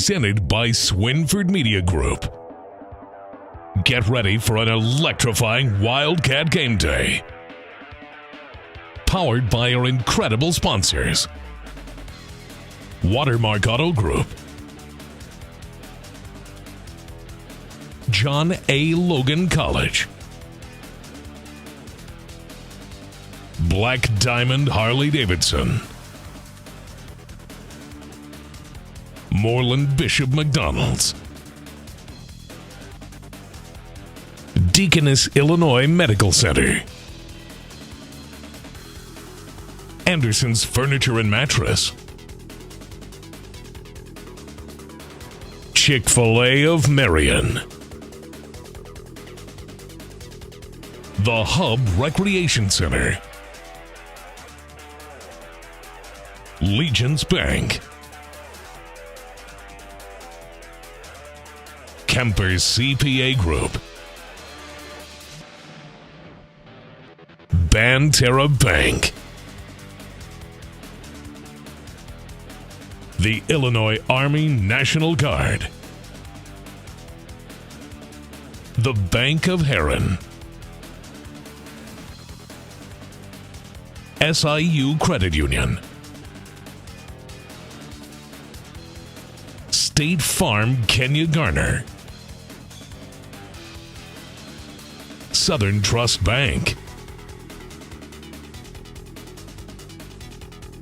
presented by Swinford Media Group. Get ready for an electrifying Wildcat Game Day. Powered by our incredible sponsors. Watermark Auto Group. John A. Logan College. Black Diamond Harley Davidson. Moreland-Bishop McDonalds. Deaconess, Illinois Medical Center. Anderson's Furniture and Mattress. Chick-Fil-A of Marion. The Hub Recreation Center. Legence Bank. Kemper CPA Group. Banterra Bank. The Illinois Army National Guard. The Bank of Herrin. SIU Credit Union. State Farm Kenya Garner. SouthernTrust Bank.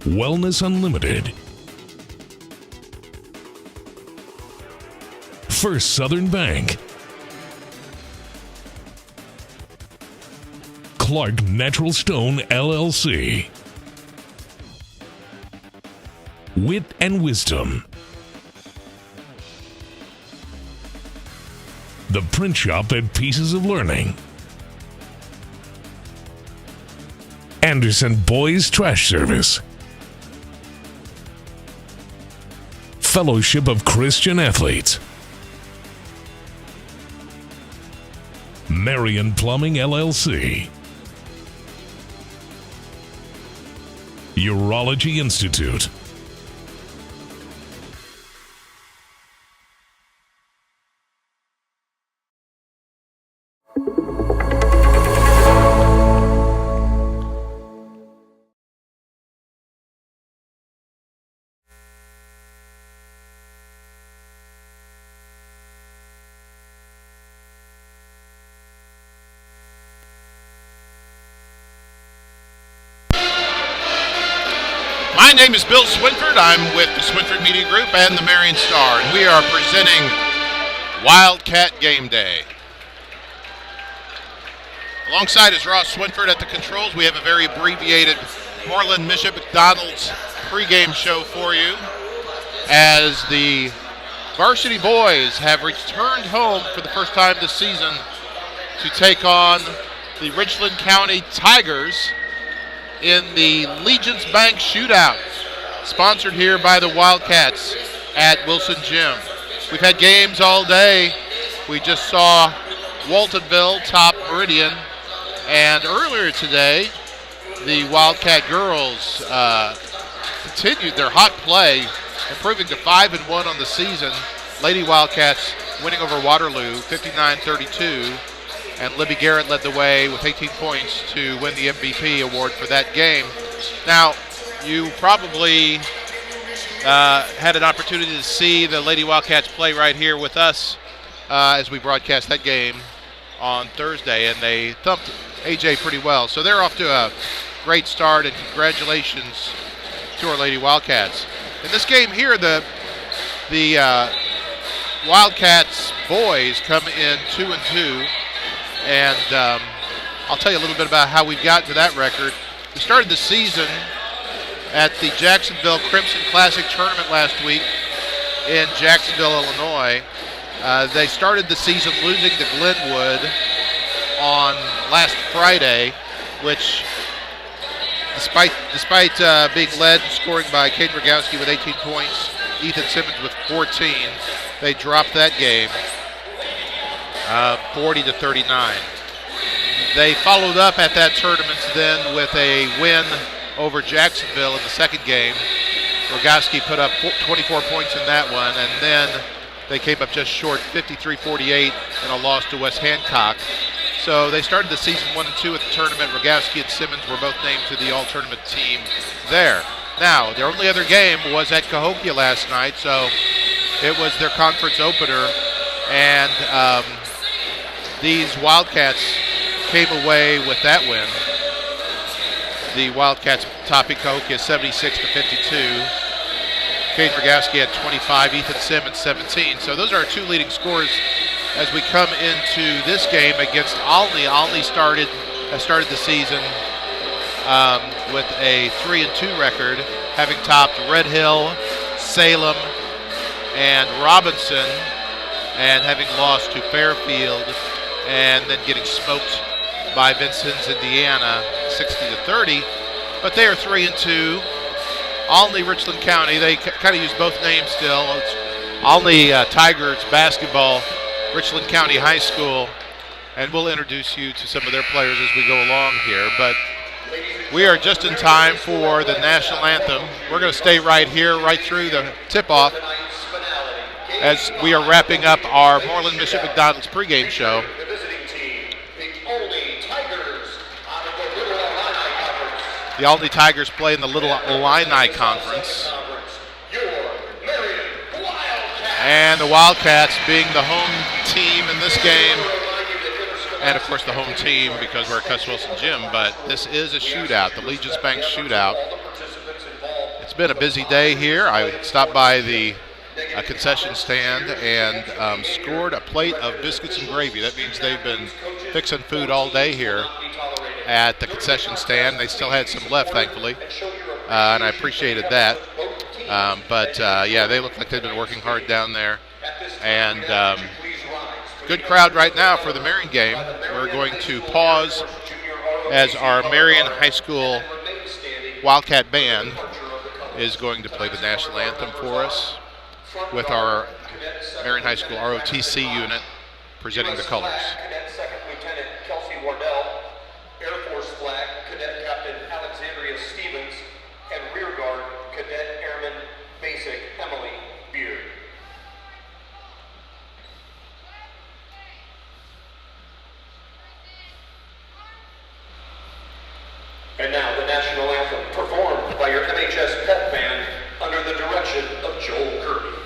Wellness Unlimited. First Southern Bank. Clark Natural Stone LLC. Wit Wisdom. The Print Shop at Pieces of Learning. Anderson Boys Trash Service. Fellowship of Christian Athletes. Marion Plumbing LLC. Urology Institute. My name is Bill Swinford. I'm with the Swinford Media Group and the Marion Star, and we are presenting Wildcat Game Day. Alongside is Ross Swinford at the controls. We have a very abbreviated Moreland-Bishop McDonalds pregame show for you as the varsity boys have returned home for the first time this season to take on the Richland County Tigers in the Legence Bank shootout, sponsored here by the Wildcats at Wilson Gym. We've had games all day. We just saw Waltonville top Meridian, and earlier today, the Wildcat girls continued their hot play, improving to 5-1 on the season. Lady Wildcats winning over Waterloo 59-32. And Libby Garrett led the way with 18 points to win the MVP award for that game. Now, you probably had an opportunity to see the Lady Wildcats play right here with us as we broadcast that game on Thursday, and they thumped AJ pretty well. So they're off to a great start, and congratulations to our Lady Wildcats. In this game here, the Wildcats boys come in 2-2. And I'll tell you a little bit about how we've gotten to that record. We started the season at the Jacksonville Crimson Classic Tournament last week in Jacksonville, Illinois. They started the season losing to Glenwood on last Friday, which, despite being led and scoring by Kate Rogowski with 18 points, Ethan Simmons with 14, they dropped that game 40-39. They followed up at that tournament then with a win over Jacksonville in the second game, Rogaski put up 24 points in that one, and then they came up just short, 53-48, in a loss to West Hancock. So they started the season 1 and 2 at the tournament. Rogaski and Simmons were both named to the all-tournament team there. Now, their only other game was at Cahokia last night, so it was their conference opener, and these Wildcats came away with that win. The Wildcats topping Cahokia 76-52. Cade Rogaski had 25, Ethan Simmons 17. So those are our two leading scorers as we come into this game against Olney. Olney has started the season with a 3-2 record, having topped Red Hill, Salem, and Robinson, and having lost to Fairfield, and then getting smoked by Vincennes, Indiana, 60-30. But they are 3-2. Olney, Richland County, they kind of use both names still. It's Olney Tigers basketball, Richland County High School, and we'll introduce you to some of their players as we go along here. But we are just in time for the national anthem. We're going to stay right here, right through the tip-off, as we are wrapping up our Moreland-Bishop McDonalds pregame show. The Olney Tigers play in the Little Illini Conference. And the Wildcats being the home team in this game. And, of course, the home team because we're at Cuss Wilson Gym. But this is a shootout, the Legence Bank shootout. It's been a busy day here. I stopped by the concession stand and scored a plate of biscuits and gravy. That means they've been fixing food all day here at the concession stand. They still had some left, thankfully, and I appreciated that. Yeah, they look like they've been working hard down there. And good crowd right now for the Marion game. We're going to pause as our Marion High School Wildcat Band is going to play the national anthem for us with our Marion High School ROTC unit presenting the colors. And now the national anthem, performed by your MHS pep band under the direction of Joel Kirby.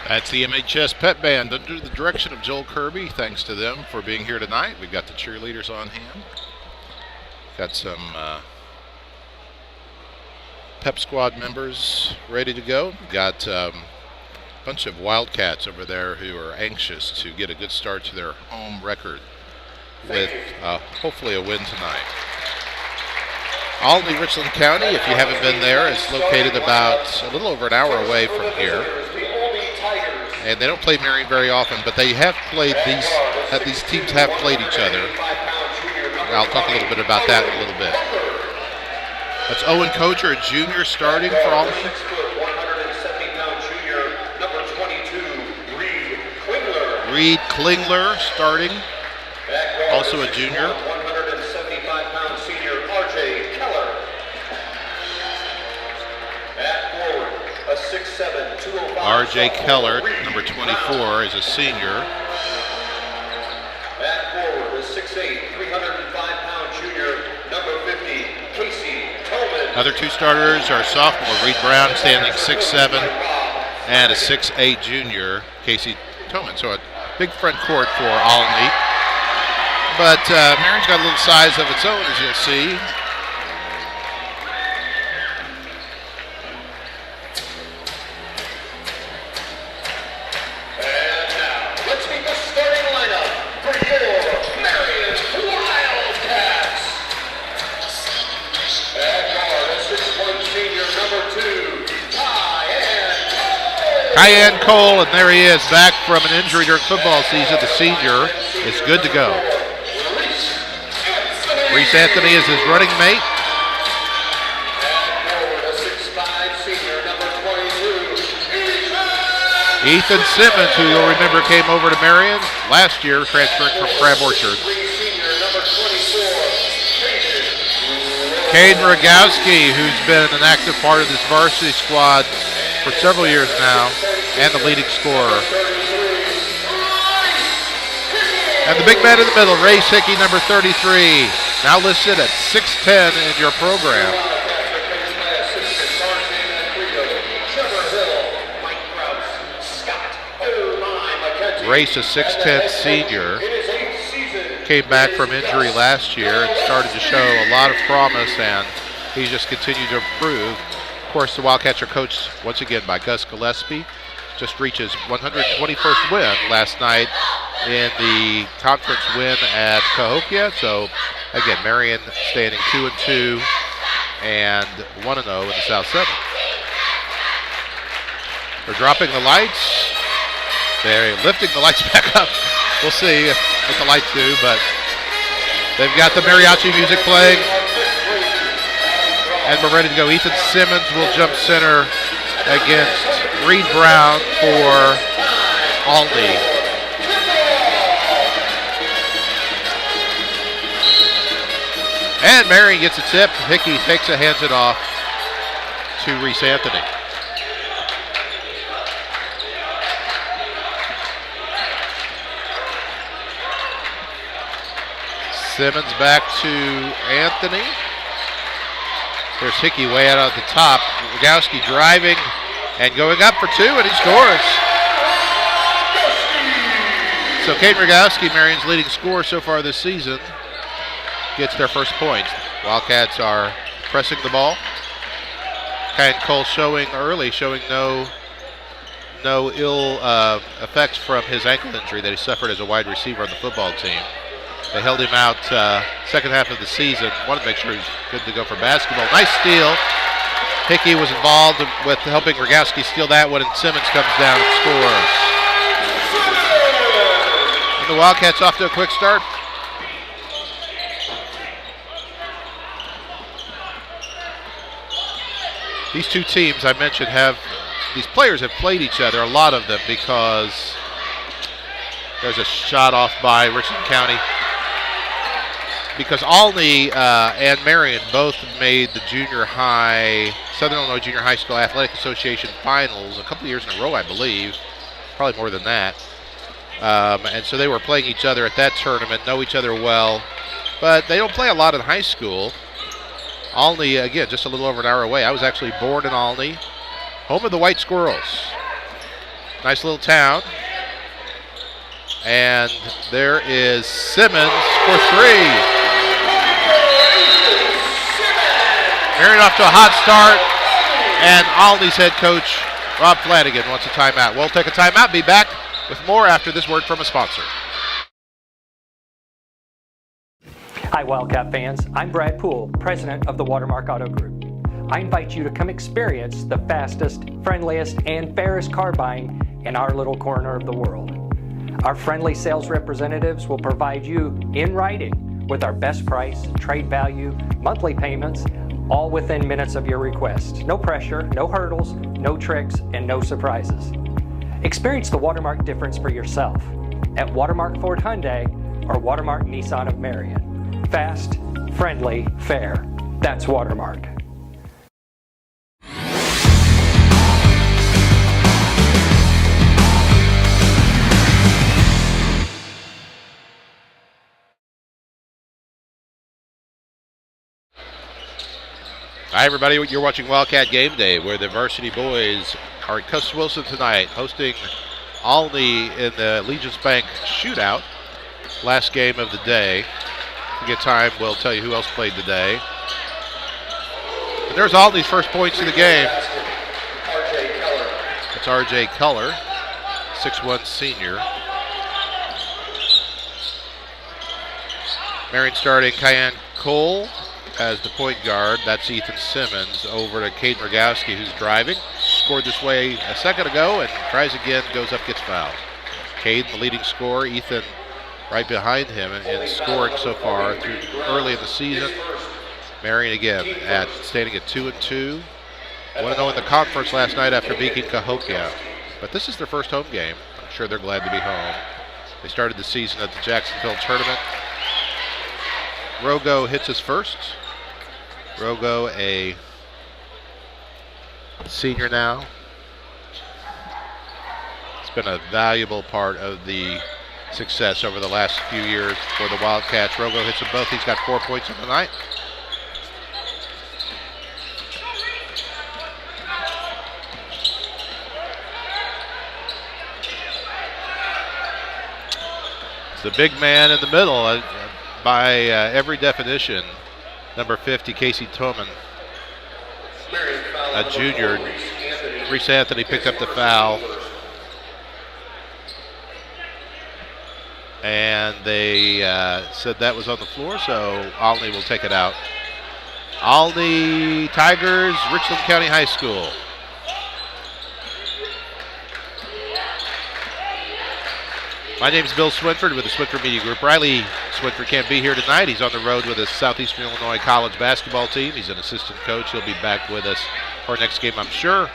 That's the MHS Pep Band under the direction of Joel Kirby. Thanks to them for being here tonight. We've got the cheerleaders on hand. Got some Pep Squad members ready to go. Got a bunch of Wildcats over there who are anxious to get a good start to their home record with hopefully a win tonight. Olney, Richland County, if you haven't been there, is located about a little over an hour away from here. And they don't play Marion very often, but they have played these teams have played each other. And I'll talk a little bit about that in a little bit. That's Owen Kocher, a junior, starting for Olney. Reed Klingler starting, also a junior. 175-pound senior R.J. Keller. At forward, a 6'7", 205. R.J. Keller, number 24, is a senior. At forward, a 6'8", 305-pound junior, number 50, Casey Tolman. Other two starters are sophomore Reed Brown, standing 6'7", and a 6'8" junior, Casey Tolman. So a big front court for Olney. But Marion's got a little size of its own, as you'll see. And now, let's meet the starting lineup for your Marion Wildcats. At guard, a 6'1" senior, number 2, Cayenne Cole, and there he is, back from an injury during football season. The senior is good to go. Reese Anthony is his running mate. Ethan Simmons, who you'll remember came over to Marion last year, transferring from Crab Orchard. Caden Rogowski, who's been an active part of this varsity squad for several years now, and the leading scorer. And the big man in the middle, Ray Hickey, number 33, now listed at 6'10" in your program. Race, a 6'10" senior, came back from injury last year and started to show a lot of promise, and he's just continued to improve. Of course, the Wildcats are coached once again by Gus Gillespie. Just reached his 121st win last night in the conference win at Cahokia. So again, Marion standing 2-2 and 1-0 in the South 7. They're dropping the lights. They're lifting the lights back up. We'll see what the lights do, but they've got the mariachi music playing. And we're ready to go. Ethan Simmons will jump center against Reed Brown for Aldi. And Marion gets a tip. Hickey takes it, hands it off to Reese Anthony. Simmons back to Anthony. There's Hickey way out at the top. Rogowski driving and going up for 2, and he scores. So Kate Rogowski, Marion's leading scorer so far this season, gets their first point. Wildcats are pressing the ball. Cayenne Cole showing no ill effects from his ankle injury that he suffered as a wide receiver on the football team. They held him out second half of the season. Wanted to make sure he's good to go for basketball. Nice steal. Hickey was involved with helping Rogowski steal that one, and Simmons comes down and scores. And the Wildcats off to a quick start. These two teams I mentioned these players have played each other, a lot of them, because there's a shot off by Richland County. Because Alney and Marion both made the Southern Illinois Junior High School Athletic Association finals a couple of years in a row, I believe, probably more than that. And so they were playing each other at that tournament, know each other well, but they don't play a lot in high school. Alney, again, just a little over an hour away. I was actually born in Alney, home of the White Squirrels. Nice little town. And there is Simmons for 3. Marion off to a hot start, and Alney's head coach, Rob Flanagan, wants a timeout. We'll take a timeout, be back with more after this word from a sponsor. Hi, Wildcat fans. I'm Brad Poole, president of the Watermark Auto Group. I invite you to come experience the fastest, friendliest, and fairest car buying in our little corner of the world. Our friendly sales representatives will provide you in writing with our best price, trade value, monthly payments, all within minutes of your request. No pressure, no hurdles, no tricks, and no surprises. Experience the Watermark difference for yourself. at Watermark Ford Hyundai or Watermark Nissan of Marion. Fast, friendly, fair. That's Watermark. Hi, everybody. You're watching Wildcat Gameday, where the varsity boys are at Cus Wilson tonight, hosting Olney in the Legence Bank shootout. Last game of the day. If we get time, we'll tell you who else played today. And there's Olney's first points of the game. That's R.J. Keller, 6'1" senior. Marion starting Cayenne Cole as the point guard. That's Ethan Simmons over to Caden Rogowski, who's driving. Scored this way a second ago and tries again, goes up, gets fouled. Caden, the leading scorer. Ethan right behind him and scoring so far through early in the season. Marion again standing at 2-2. 1-0 in the conference last night after beating Cahokia. But this is their first home game. I'm sure they're glad to be home. They started the season at the Jacksonville tournament. Rogo hits his first. Rogo, a senior now. It's been a valuable part of the success over the last few years for the Wildcats. Rogo hits them both. He's got 4 points on the night. It's the big man in the middle. By every definition, number 50, Casey Toman, a junior. Reese Anthony picked up the foul. And they said that was on the floor, so Olney will take it out. Olney Tigers, Richland County High School. My name is Bill Swinford with the Swinford Media Group. Riley Swinford can't be here tonight. He's on the road with his Southeastern Illinois College basketball team. He's an assistant coach. He'll be back with us for our next game, I'm sure.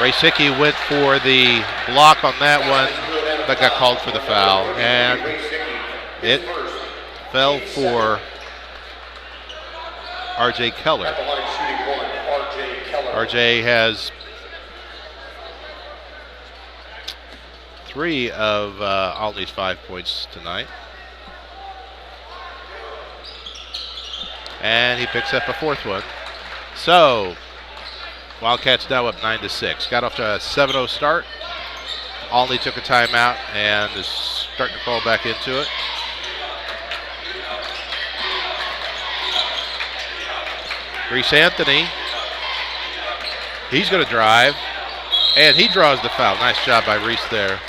Ray Sickey went for the block on that one, but got called for the foul. And it fell for R.J. Keller. R.J. has 3 of Olney's 5 points tonight. And he picks up a 4th one. So, Wildcats now up 9-6. Got off to a 7-0 start. Olney took a timeout and is starting to fall back into it. Reese Anthony, he's going to drive, and he draws the foul. Nice job by Reese there.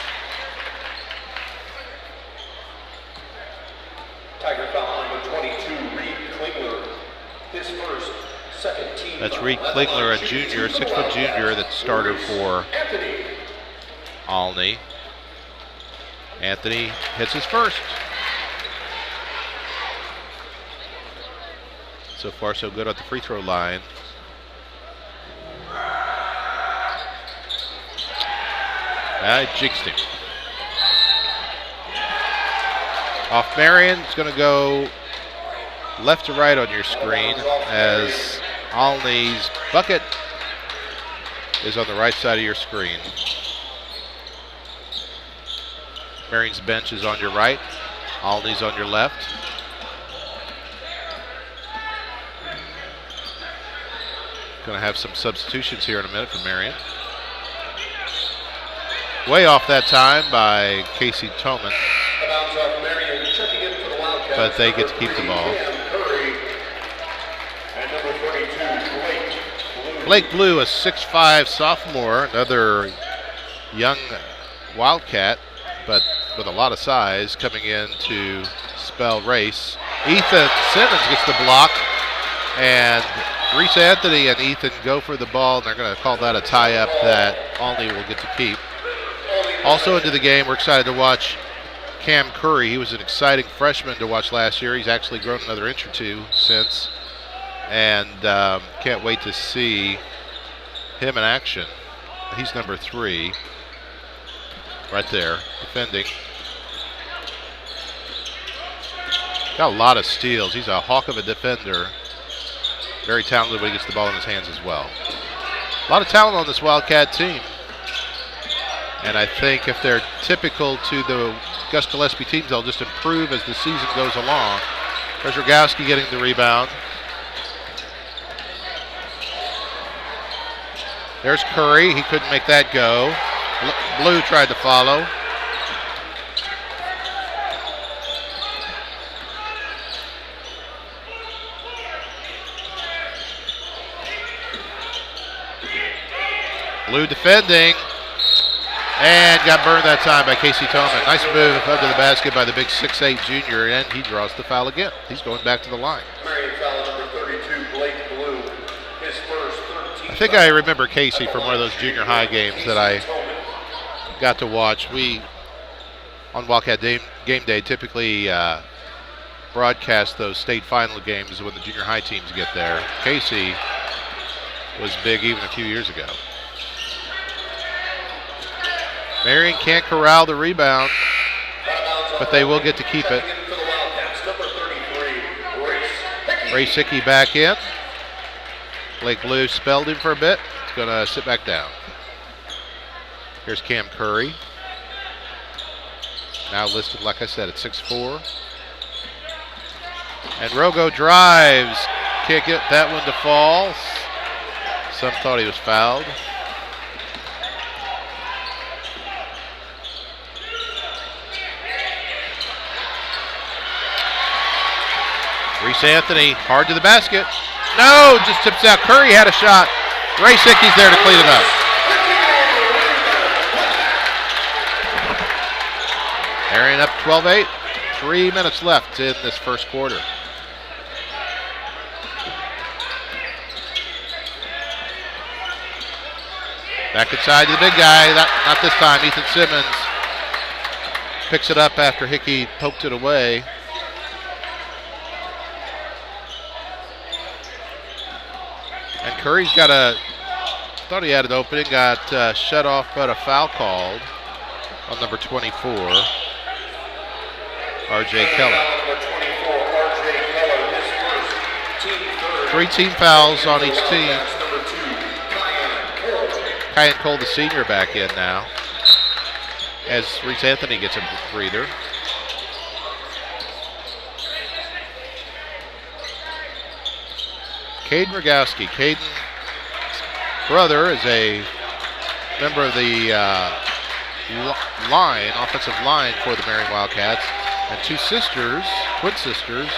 Tiger foul number 22, Reed Klingler. His first, second team. That's Reed Klingler, a junior, 6-foot junior that started for Olney. Anthony hits his first. So far, so good at the free throw line. I jinxed him. Off Marion, it's going to go left to right on your screen as Olney's bucket is on the right side of your screen. Marion's bench is on your right. Olney's on your left. Going to have some substitutions here in a minute for Marion. Way off that time by Casey Toman. But they get to keep the ball. Blake Blue, a 6'5" sophomore, another young Wildcat, but with a lot of size, coming in to spell race. Ethan Simmons gets the block, and Reese Anthony and Ethan go for the ball, and they're going to call that a tie-up that Olney will get to keep. Also into the game, we're excited to watch Cam Curry. He was an exciting freshman to watch last year. He's actually grown another inch or two since, and can't wait to see him in action. He's number 3. right there, defending. Got a lot of steals. He's a hawk of a defender. Very talented when he gets the ball in his hands as well. A lot of talent on this Wildcat team. And I think if they're typical to the Gus Gillespie teams, they'll just improve as the season goes along. There's Rogowski getting the rebound. There's Curry. He couldn't make that go. Blue tried to follow. Blue defending. And got burned that time by Casey Tolman. Nice move under the basket by the big 6'8 junior, and he draws the foul again. He's going back to the line. Marion foul number 32, Blake Blue. His first 13. I think I remember Casey from one of those junior high games that I got to watch. We, on Wildcat Game Day, typically broadcast those state final games when the junior high teams get there. Casey was big even a few years ago. Marion can't corral the rebound, but they will get to keep it. Ray Sickey back in. Blake Blue spelled him for a bit. He's going to sit back down. Here's Cam Curry. Now listed, like I said, at 6'4". And Rogo drives. Can't get that one to fall. Some thought he was fouled. Reese Anthony, hard to the basket. No, just tips out. Curry had a shot. Ray Sickey's there to clean it up. Marion up 12-8. 3 minutes left in this first quarter. Back inside to the big guy. Not this time. Ethan Simmons picks it up after Hickey poked it away. And Curry's got thought he had an opening, got shut off, but a foul called on number 24, R.J. Keller. 3 team fouls on each team. Kyan Cole, the senior, back in now, as Reese Anthony gets a breather. Caden Rogowski. Caden's brother is a member of the offensive line for the Marion Wildcats, and 2 sisters, twin sisters,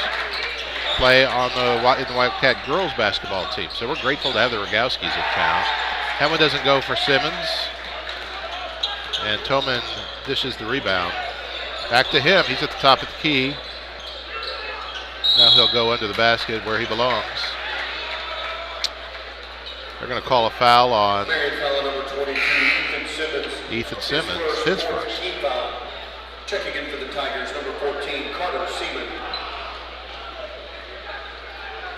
play in the Wildcat girls basketball team. So we're grateful to have the Rogowskis in town. That one doesn't go for Simmons, and Toman dishes the rebound. Back to him. He's at the top of the key. Now he'll go under the basket where he belongs. They're going to call a foul on Number 22, Ethan Simmons, his first. Checking in for the Tigers, number 14, Carter Seaman.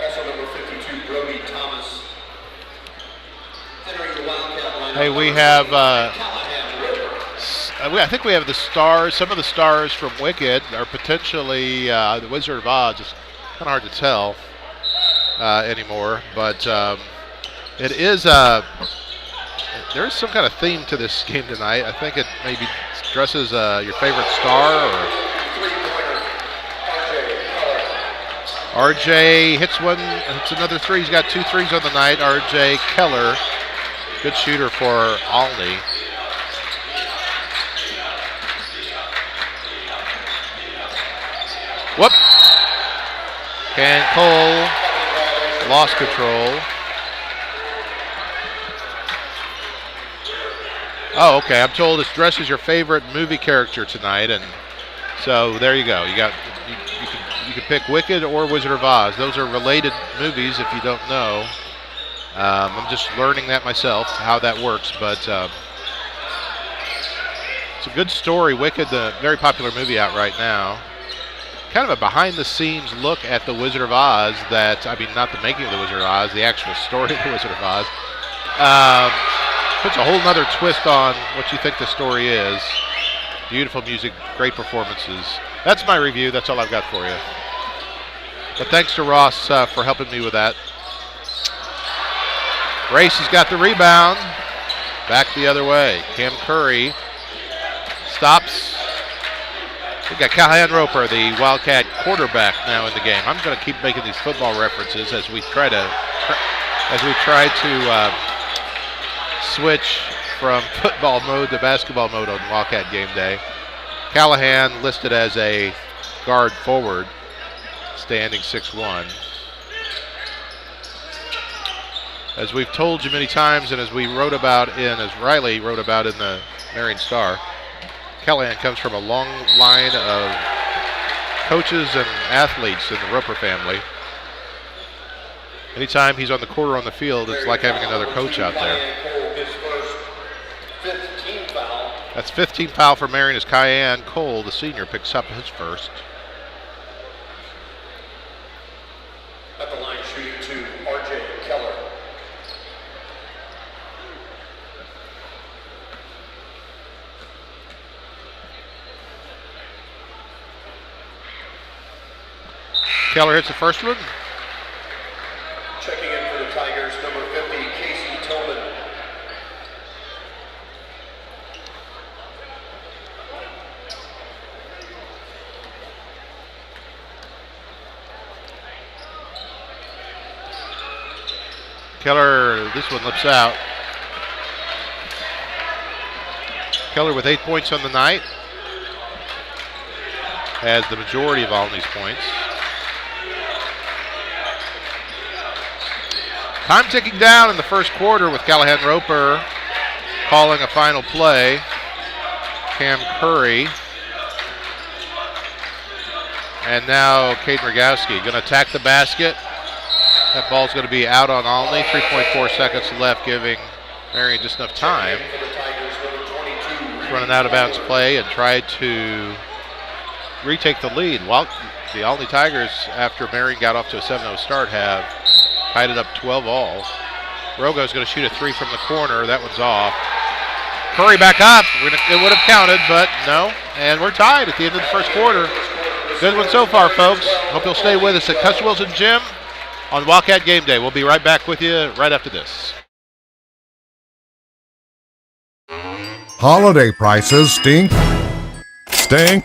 Also number 52, Brody Thomas. Entering the Wildcat lineup. Hey, we have, I think we have the stars. Some of the stars from Wicked are potentially the Wizard of Oz. It's kind of hard to tell anymore, but it is, there's some kind of theme to this game tonight. I think it maybe dresses your favorite star. RJ hits one, hits another 3. He's got 2 threes on the night. RJ Keller, good shooter for Olney. Whoop. Can Cole lost control. Oh, okay. I'm told this dresses your favorite movie character tonight, and so there you go. You can pick Wicked or Wizard of Oz. Those are related movies. If you don't know, I'm just learning that myself how that works. But it's a good story. Wicked, the very popular movie out right now. Kind of a behind-the-scenes look at the Wizard of Oz. Not the making of the Wizard of Oz, the actual story of the Wizard of Oz. Puts a whole nother twist on what you think the story is. Beautiful music, great performances. That's my review. That's all I've got for you. But thanks to Ross for helping me with that. Grace has got the rebound. Back the other way. Cam Curry stops. We got Callahan Roper, the Wildcat quarterback, now in the game. I'm going to keep making these football references as we try to switch from football mode to basketball mode on Wildcat Game Day. Callahan listed as a guard forward, standing 6'1". As we've told you many times, and as Riley wrote about in the Marion Star, Callahan comes from a long line of coaches and athletes in the Roper family. Anytime he's on the court or on the field, it's like having another coach out there. That's 15th foul for Marion as Cayenne Cole, the senior, picks up his first. At the line shooting to R.J. Keller. Keller hits the first one. Checking in for the Tigers, number 50, Casey Tillman. Keller, this one lips out. Keller with 8 points on the night. Has the majority of Alney's points. Time ticking down in the first quarter with Callahan Roper calling a final play. Cam Curry. And now Caden Rogowski going to attack the basket. That ball's going to be out on Alney. 3.4 seconds left, giving Marion just enough time to run an out-of-bounds play and try to retake the lead. While the Alney Tigers, after Marion got off to a 7-0 start, have tied it up 12-all. Rogo's going to shoot a three from the corner. That one's off. Curry back up. It would have counted, but no. And we're tied at the end of the first quarter. Good one so far, folks. Hope you'll stay with us at Custer Wilson Gym on Wildcat Game Day. We'll be right back with you right after this. Holiday prices stink, stunk,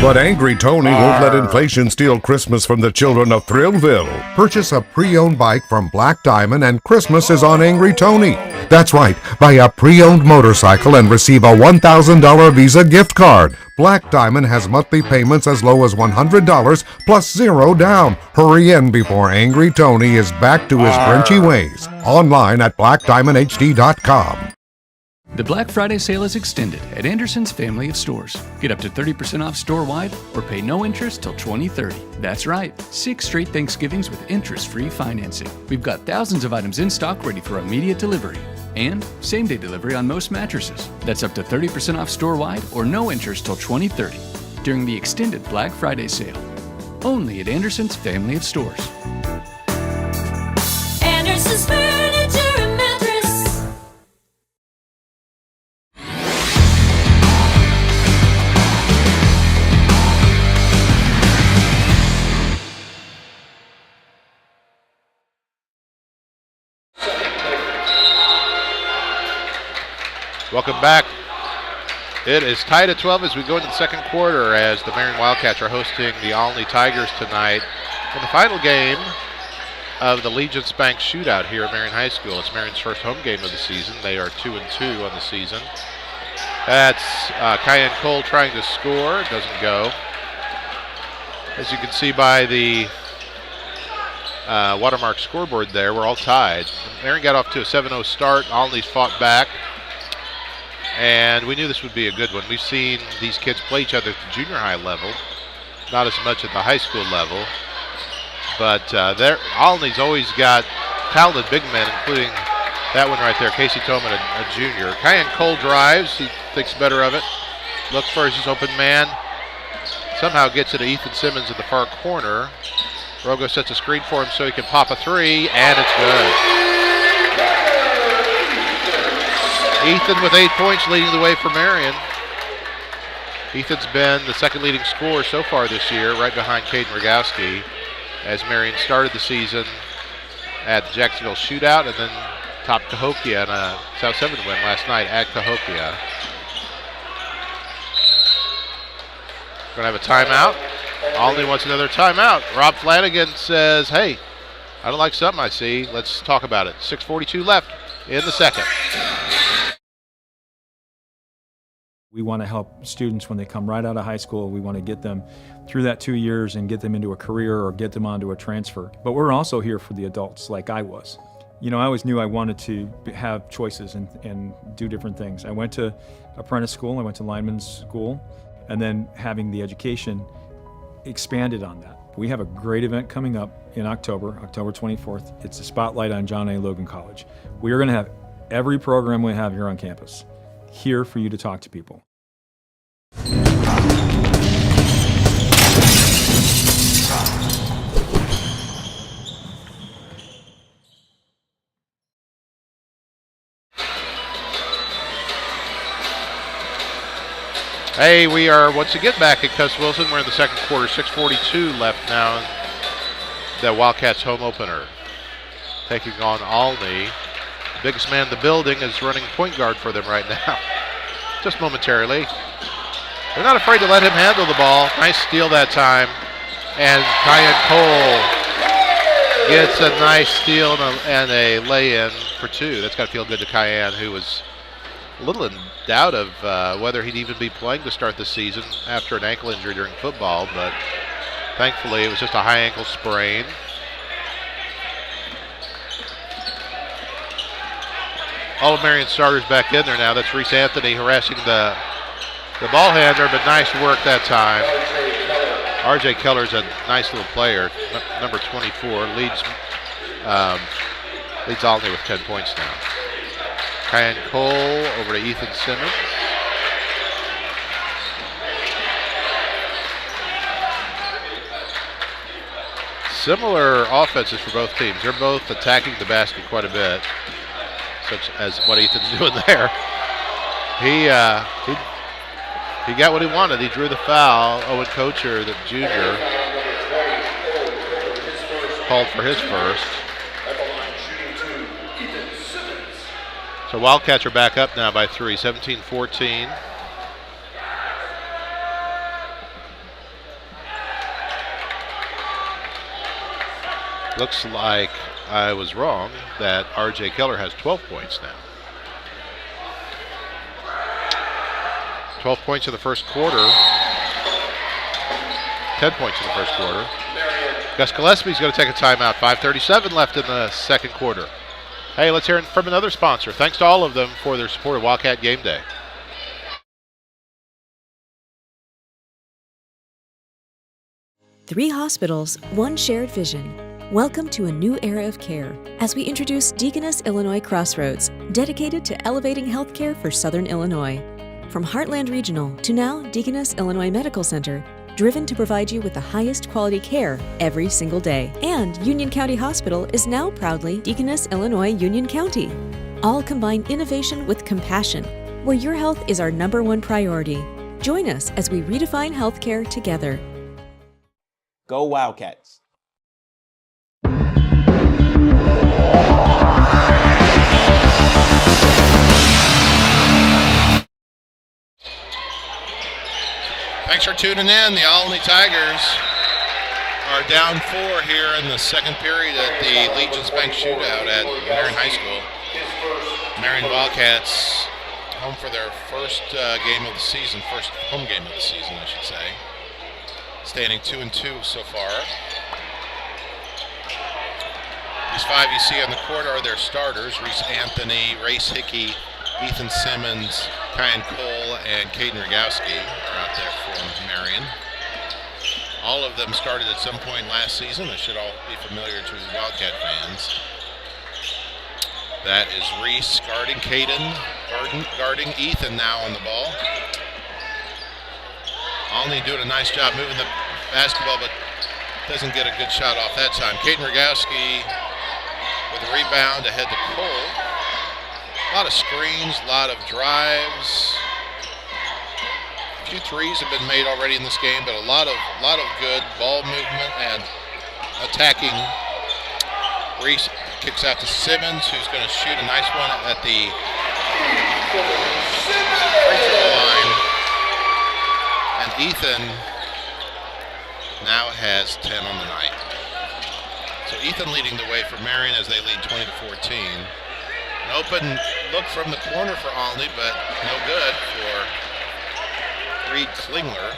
but Angry Tony won't let inflation steal Christmas from the children of Thrillville. Purchase a pre-owned bike from Black Diamond and Christmas is on Angry Tony. That's right, buy a pre-owned motorcycle and receive a $1,000 Visa gift card. Black Diamond has monthly payments as low as $100 plus $0 down. Hurry in before Angry Tony is back to his Grinchy ways. Online at blackdiamondhd.com. The Black Friday sale is extended at Anderson's family of stores. Get up to 30% off store-wide or pay no interest till 2030. That's right, 6 straight Thanksgivings with interest-free financing. We've got thousands of items in stock ready for immediate delivery. And same-day delivery on most mattresses. That's up to 30% off store-wide or no interest till 2030 during the extended Black Friday sale. Only at Anderson's family of stores. Anderson's Furniture and Mattress. Welcome back. It is tied at 12 as we go into the second quarter as the Marion Wildcats are hosting the Alney Tigers tonight in the final game of the Legence Bank shootout here at Marion High School. It's Marion's first home game of the season. They are 2-2 on the season. That's Cayenne Cole trying to score. It doesn't go. As you can see by the Watermark scoreboard there, we're all tied. Marion got off to a 7-0 start. Alney's fought back. And we knew this would be a good one. We've seen these kids play each other at the junior high level, not as much at the high school level. But Alney's always got talented big men, including that one right there, Casey Tillman, a junior. Cayenne Cole drives. He thinks better of it. Look for his open man. Somehow gets it to Ethan Simmons in the far corner. Rogo sets a screen for him so he can pop a three, and it's good. Ethan with 8 points leading the way for Marion. Ethan's been the second leading scorer so far this year, right behind Caden Rogowski, as Marion started the season at the Jacksonville Shootout and then topped Cahokia in a South 7 win last night at Cahokia. Going to have a timeout. Olney wants another timeout. Rob Flanagan says, hey, I don't like something I see. Let's talk about it. 6:42 left in the second. We want to help students when they come right out of high school. We want to get them through that 2 years and get them into a career or get them onto a transfer. But we're also here for the adults, like I was. You know, I always knew I wanted to have choices and do different things. I went to apprentice school, I went to lineman's school, and then having the education expanded on that. We have a great event coming up in October 24th. It's a spotlight on John A. Logan College. We are going to have every program we have here on campus here for you to talk to people. Hey, we are once again back at Cus Wilson. We're in the second quarter, 6:42 left now in the Wildcats home opener. Taking on Olney. The biggest man in the building is running point guard for them right now, just momentarily. They're not afraid to let him handle the ball. Nice steal that time. And Kyan Cole gets a nice steal and a lay-in for two. That's got to feel good to Kyan, who was a little in doubt of whether he'd even be playing to start the season after an ankle injury during football, but thankfully it was just a high ankle sprain. All of Marion's starters back in there now. That's Reese Anthony harassing the ball handler, but nice work that time. RJ Keller's a nice little player. Number 24 leads Olney with 10 points now. Kyan Cole over to Ethan Simmons. Similar offenses for both teams. They're both attacking the basket quite a bit, such as what Ethan's doing there. He got what he wanted. He drew the foul. Owen Kocher, the junior, called for his first. So Wildcats are back up now by 3, 17-14. Looks like I was wrong that RJ Keller has 12 points now. 12 points in the first quarter. 10 points in the first quarter. Gus Gillespie's going to take a timeout. 5:37 left in the second quarter. Hey, let's hear it from another sponsor. Thanks to all of them for their support of Wildcat Game Day. Three hospitals, one shared vision. Welcome to a new era of care as we introduce Deaconess Illinois Crossroads, dedicated to elevating healthcare for Southern Illinois. From Heartland Regional to now Deaconess Illinois Medical Center, driven to provide you with the highest quality care every single day. And Union County Hospital is now proudly Deaconess Illinois Union County. All combine innovation with compassion, where your health is our #1 priority. Join us as we redefine healthcare together. Go Wildcats. Thanks for tuning in. The Olney Tigers are down 4 here in the second period at the Legence Bank shootout at Marion High School. Marion Wildcats home for their first game of the season, first home game of the season, I should say. Standing 2-2 so far. These 5 you see on the court are their starters: Reese Anthony, Race Hickey, Ethan Simmons, Kyan Cole, and Caden Rogowski are out there for Marion. All of them started at some point last season. They should all be familiar to Wildcat fans. That is Reese guarding Caden, guarding Ethan now on the ball. Olney doing a nice job moving the basketball, but doesn't get a good shot off that time. Caden Rogowski with a rebound ahead to Cole. A lot of screens, a lot of drives. If 2 threes have been made already in this game, but a lot of good ball movement and attacking. Reese kicks out to Simmons, who's going to shoot a nice one at the free throw line. And Ethan now has 10 on the night. So Ethan leading the way for Marion as they lead 20-14. An open look from the corner for Olney, but no good for Reed Klingler.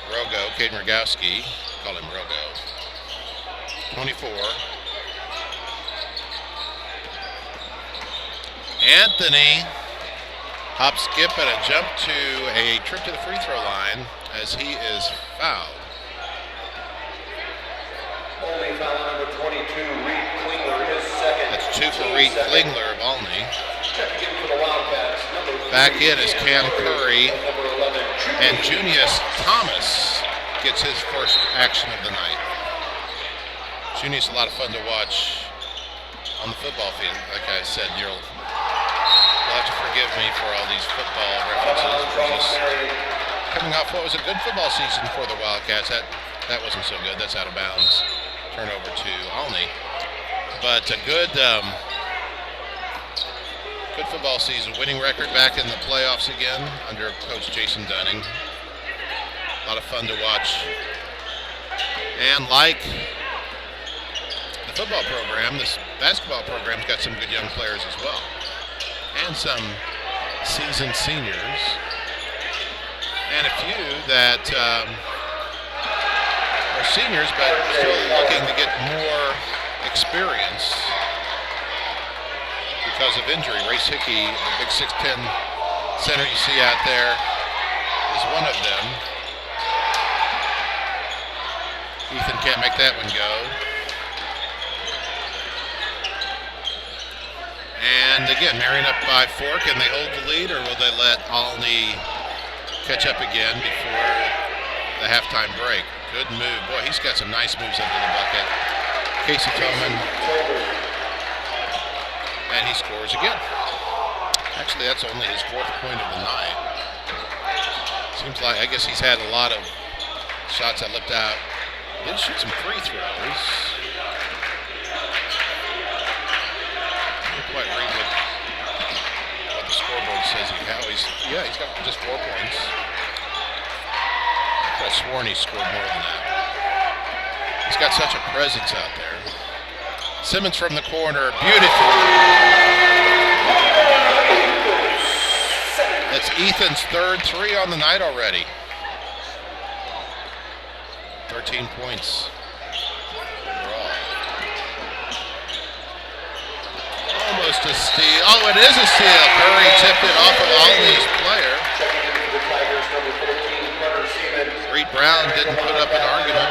Rogo, Caden Rogowski, call him Rogo. 24. Anthony hop, skip, and a jump to a trip to the free throw line as he is fouled. Only foul number 22, Reed Klingler, his second. That's 2 for Reed Klingler of Olney. Checking in for the Wildcats, number 3, Back in is Cam Curry, number 11, and Junius Thomas gets his first action of the night. Junius, a lot of fun to watch on the football field. Like I said, you'll have to forgive me for all these football references. We're just coming off what was a good football season for the Wildcats. That wasn't so good. That's out of bounds. Turnover to Olney. But a good football season. Winning record back in the playoffs again under Coach Jason Dunning. A lot of fun to watch. And like the football program, this basketball program's got some good young players as well. And some seasoned seniors. And a few that are seniors but still looking to get more experience because of injury. Race Hickey, the big 6'10" center you see out there, is one of them. Ethan can't make that one go. And again, Marion up by 4. Can they hold the lead, or will they let Olney catch up again before the halftime break? Good move. Boy, he's got some nice moves under the bucket. Casey Tillman. And he scores again. Actually, that's only his 4th point of the night. Seems like, I guess he's had a lot of shots that left out. Did shoot some free throws. Quite read what the scoreboard says he's got just 4 points. I could have sworn he scored more than that. He's got such a presence out there. Simmons from the corner, beautiful. That's Ethan's 3rd 3 on the night already. 13 points. Almost a steal. Oh, it is a steal. Curry tipped it off of Olney's player. Reed Brown didn't put up an argument.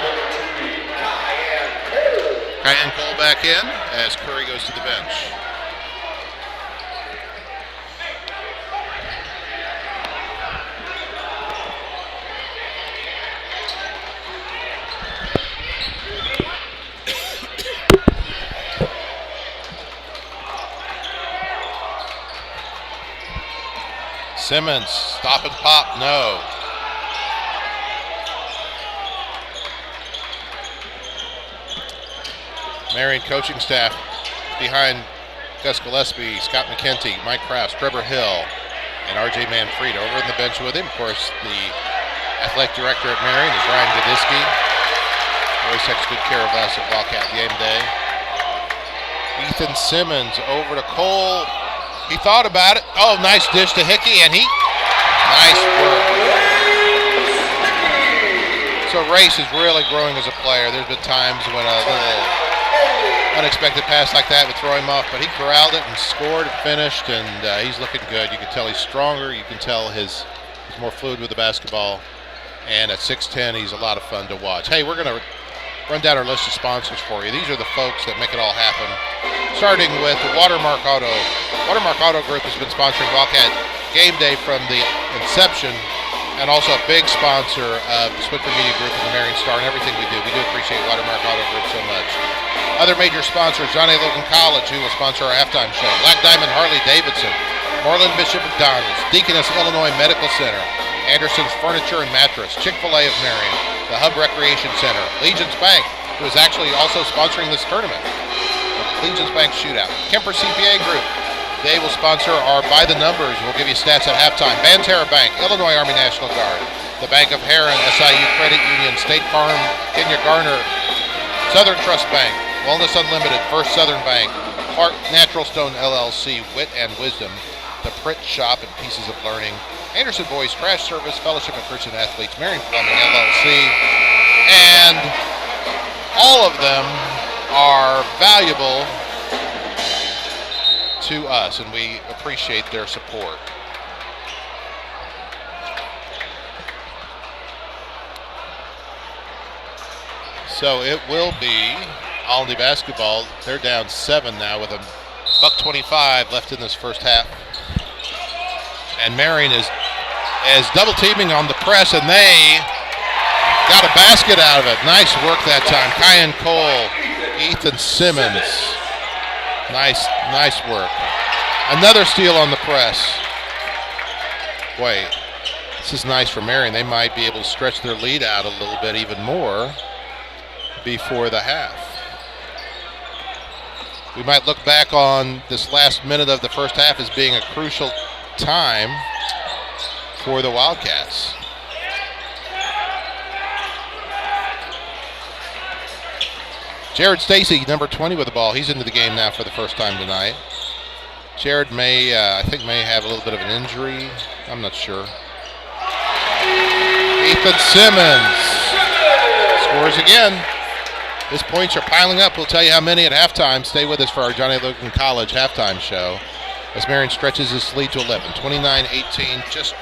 Cayenne Cole back in as Curry goes to the bench. Simmons, stop and pop, no. Marion coaching staff behind Gus Gillespie, Scott McKenty, Mike Krause, Trevor Hill, and RJ Manfreda. Over in the bench with him, of course, the athletic director at Marion is Ryan Godisky. Always takes good care of us at Wildcat Gameday. Ethan Simmons over to Cole. He thought about it. Oh, nice dish to Hickey, and nice work. So Race is really growing as a player. There's been times when a little unexpected pass like that would throw him off, but he corralled it and scored and finished, and he's looking good. You can tell he's stronger. You can tell he's more fluid with the basketball. And at 6'10", he's a lot of fun to watch. Hey, we're going to run down our list of sponsors for you. These are the folks that make it all happen. Starting with Watermark Auto. Watermark Auto Group has been sponsoring Wildcat Game Day from the inception and also a big sponsor of the Switford Media Group and the Marion Star and everything we do. We do appreciate Watermark Auto Group so much. Other major sponsors, John A. Logan College, who will sponsor our halftime show. Black Diamond Harley Davidson, Moreland-Bishop McDonalds, Deaconess Illinois Medical Center, Anderson's Furniture and Mattress, Chick-Fil-A of Marion, the Hub Recreation Center, Legence Bank, who is actually also sponsoring this tournament, the Legence Bank Shootout, Kemper CPA Group. They will sponsor our By the Numbers. We'll give you stats at halftime. Banterra Bank, Illinois Army National Guard, the Bank of Herrin, SIU Credit Union, State Farm, Garner, SouthernTrust Bank, Wellness Unlimited, First Southern Bank, Park Natural Stone LLC, Wit Wisdom, the Print Shop and Pieces of Learning, Anderson Boys Trash Service, Fellowship of Christian Athletes, Marion Plumbing LLC, and all of them are valuable to us, and we appreciate their support. So it will be Aldi basketball. They're down 7 now with a $1:25 left in this first half. And Marion is double teaming on the press, and they got a basket out of it. Nice work that time. Kyan Cole, Ethan Simmons. Nice work. Another steal on the press. Boy, this is nice for Marion. They might be able to stretch their lead out a little bit even more before the half. We might look back on this last minute of the first half as being a crucial time for the Wildcats. Jared Stacy, number 20 with the ball. He's into the game now for the first time tonight. Jared may have a little bit of an injury. I'm not sure. Ethan Simmons scores again. His points are piling up. We'll tell you how many at halftime. Stay with us for our John A. Logan College halftime show as Marion stretches his lead to 11. 29-18, just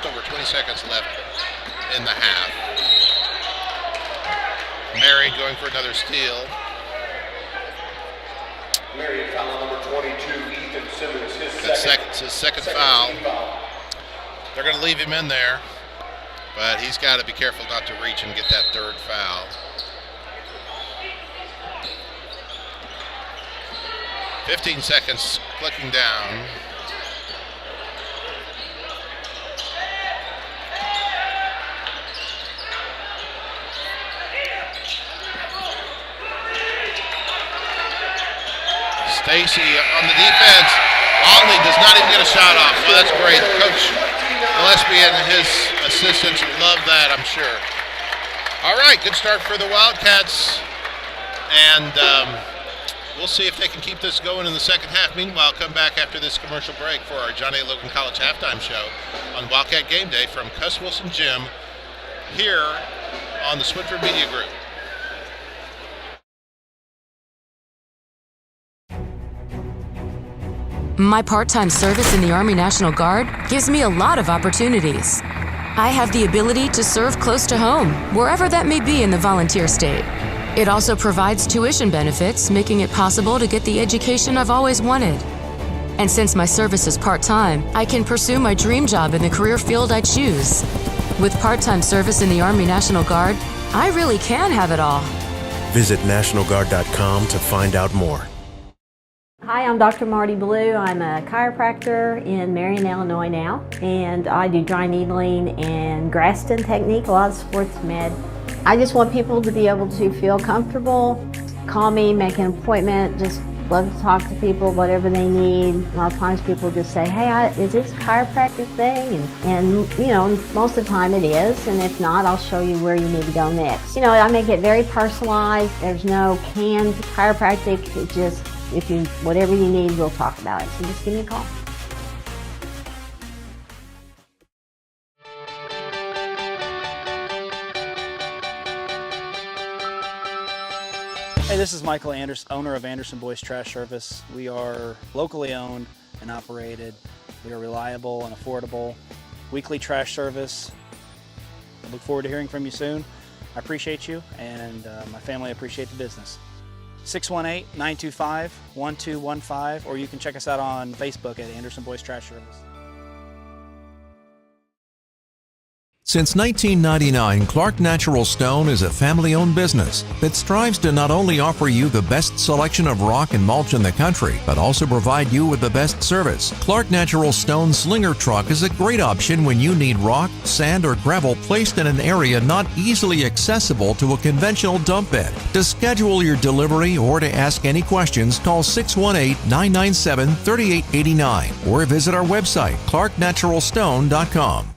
over 20 seconds left in the half. Marion going for another steal. Marion foul number 22, Ethan Simmons, His second foul. They're going to leave him in there, but he's got to be careful not to reach and get that third foul. "15 seconds, clicking down. Stacy on the defense. Olney does not even get a shot off, so that's great. Coach Gillespie and his assistants love that, I'm sure. All right, good start for the Wildcats, and we'll see if they can keep this going in the second half. Meanwhile, come back after this commercial break for our John A. Logan College halftime show on Wildcat Game Day from Cuss Wilson Gym here on the Switford Media Group. My part-time service in the Army National Guard gives me a lot of opportunities. I have the ability to serve close to home, wherever that may be in the volunteer state. It also provides tuition benefits, making it possible to get the education I've always wanted. And since my service is part-time, I can pursue my dream job in the career field I choose. With part-time service in the Army National Guard, I really can have it all. Visit NationalGuard.com to find out more. Hi, I'm Dr. Marty Blue. I'm a chiropractor in Marion, Illinois now, and I do dry needling and Graston technique, a lot of sports med. I just want people to be able to feel comfortable, call me, make an appointment, just love to talk to people, whatever they need. A lot of times people just say, hey, is this a chiropractic thing? And you know, most of the time it is, and if not, I'll show you where you need to go next. You know, I make it very personalized. There's no canned chiropractic. It just, whatever you need, we'll talk about it. So just give me a call. Hey, this is Michael Anderson, owner of Anderson Boys Trash Service. We are locally owned and operated. We are reliable and affordable. Weekly trash service. I look forward to hearing from you soon. I appreciate you, and my family appreciate the business. 618-925-1215, or you can check us out on Facebook at Anderson Boys Trash Service. Since 1999, Clark Natural Stone is a family-owned business that strives to not only offer you the best selection of rock and mulch in the country, but also provide you with the best service. Clark Natural Stone Slinger Truck is a great option when you need rock, sand, or gravel placed in an area not easily accessible to a conventional dump bed. To schedule your delivery or to ask any questions, call 618-997-3889 or visit our website, clarknaturalstone.com.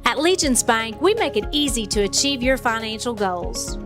At Legence Bank, we make it easy to achieve your financial goals.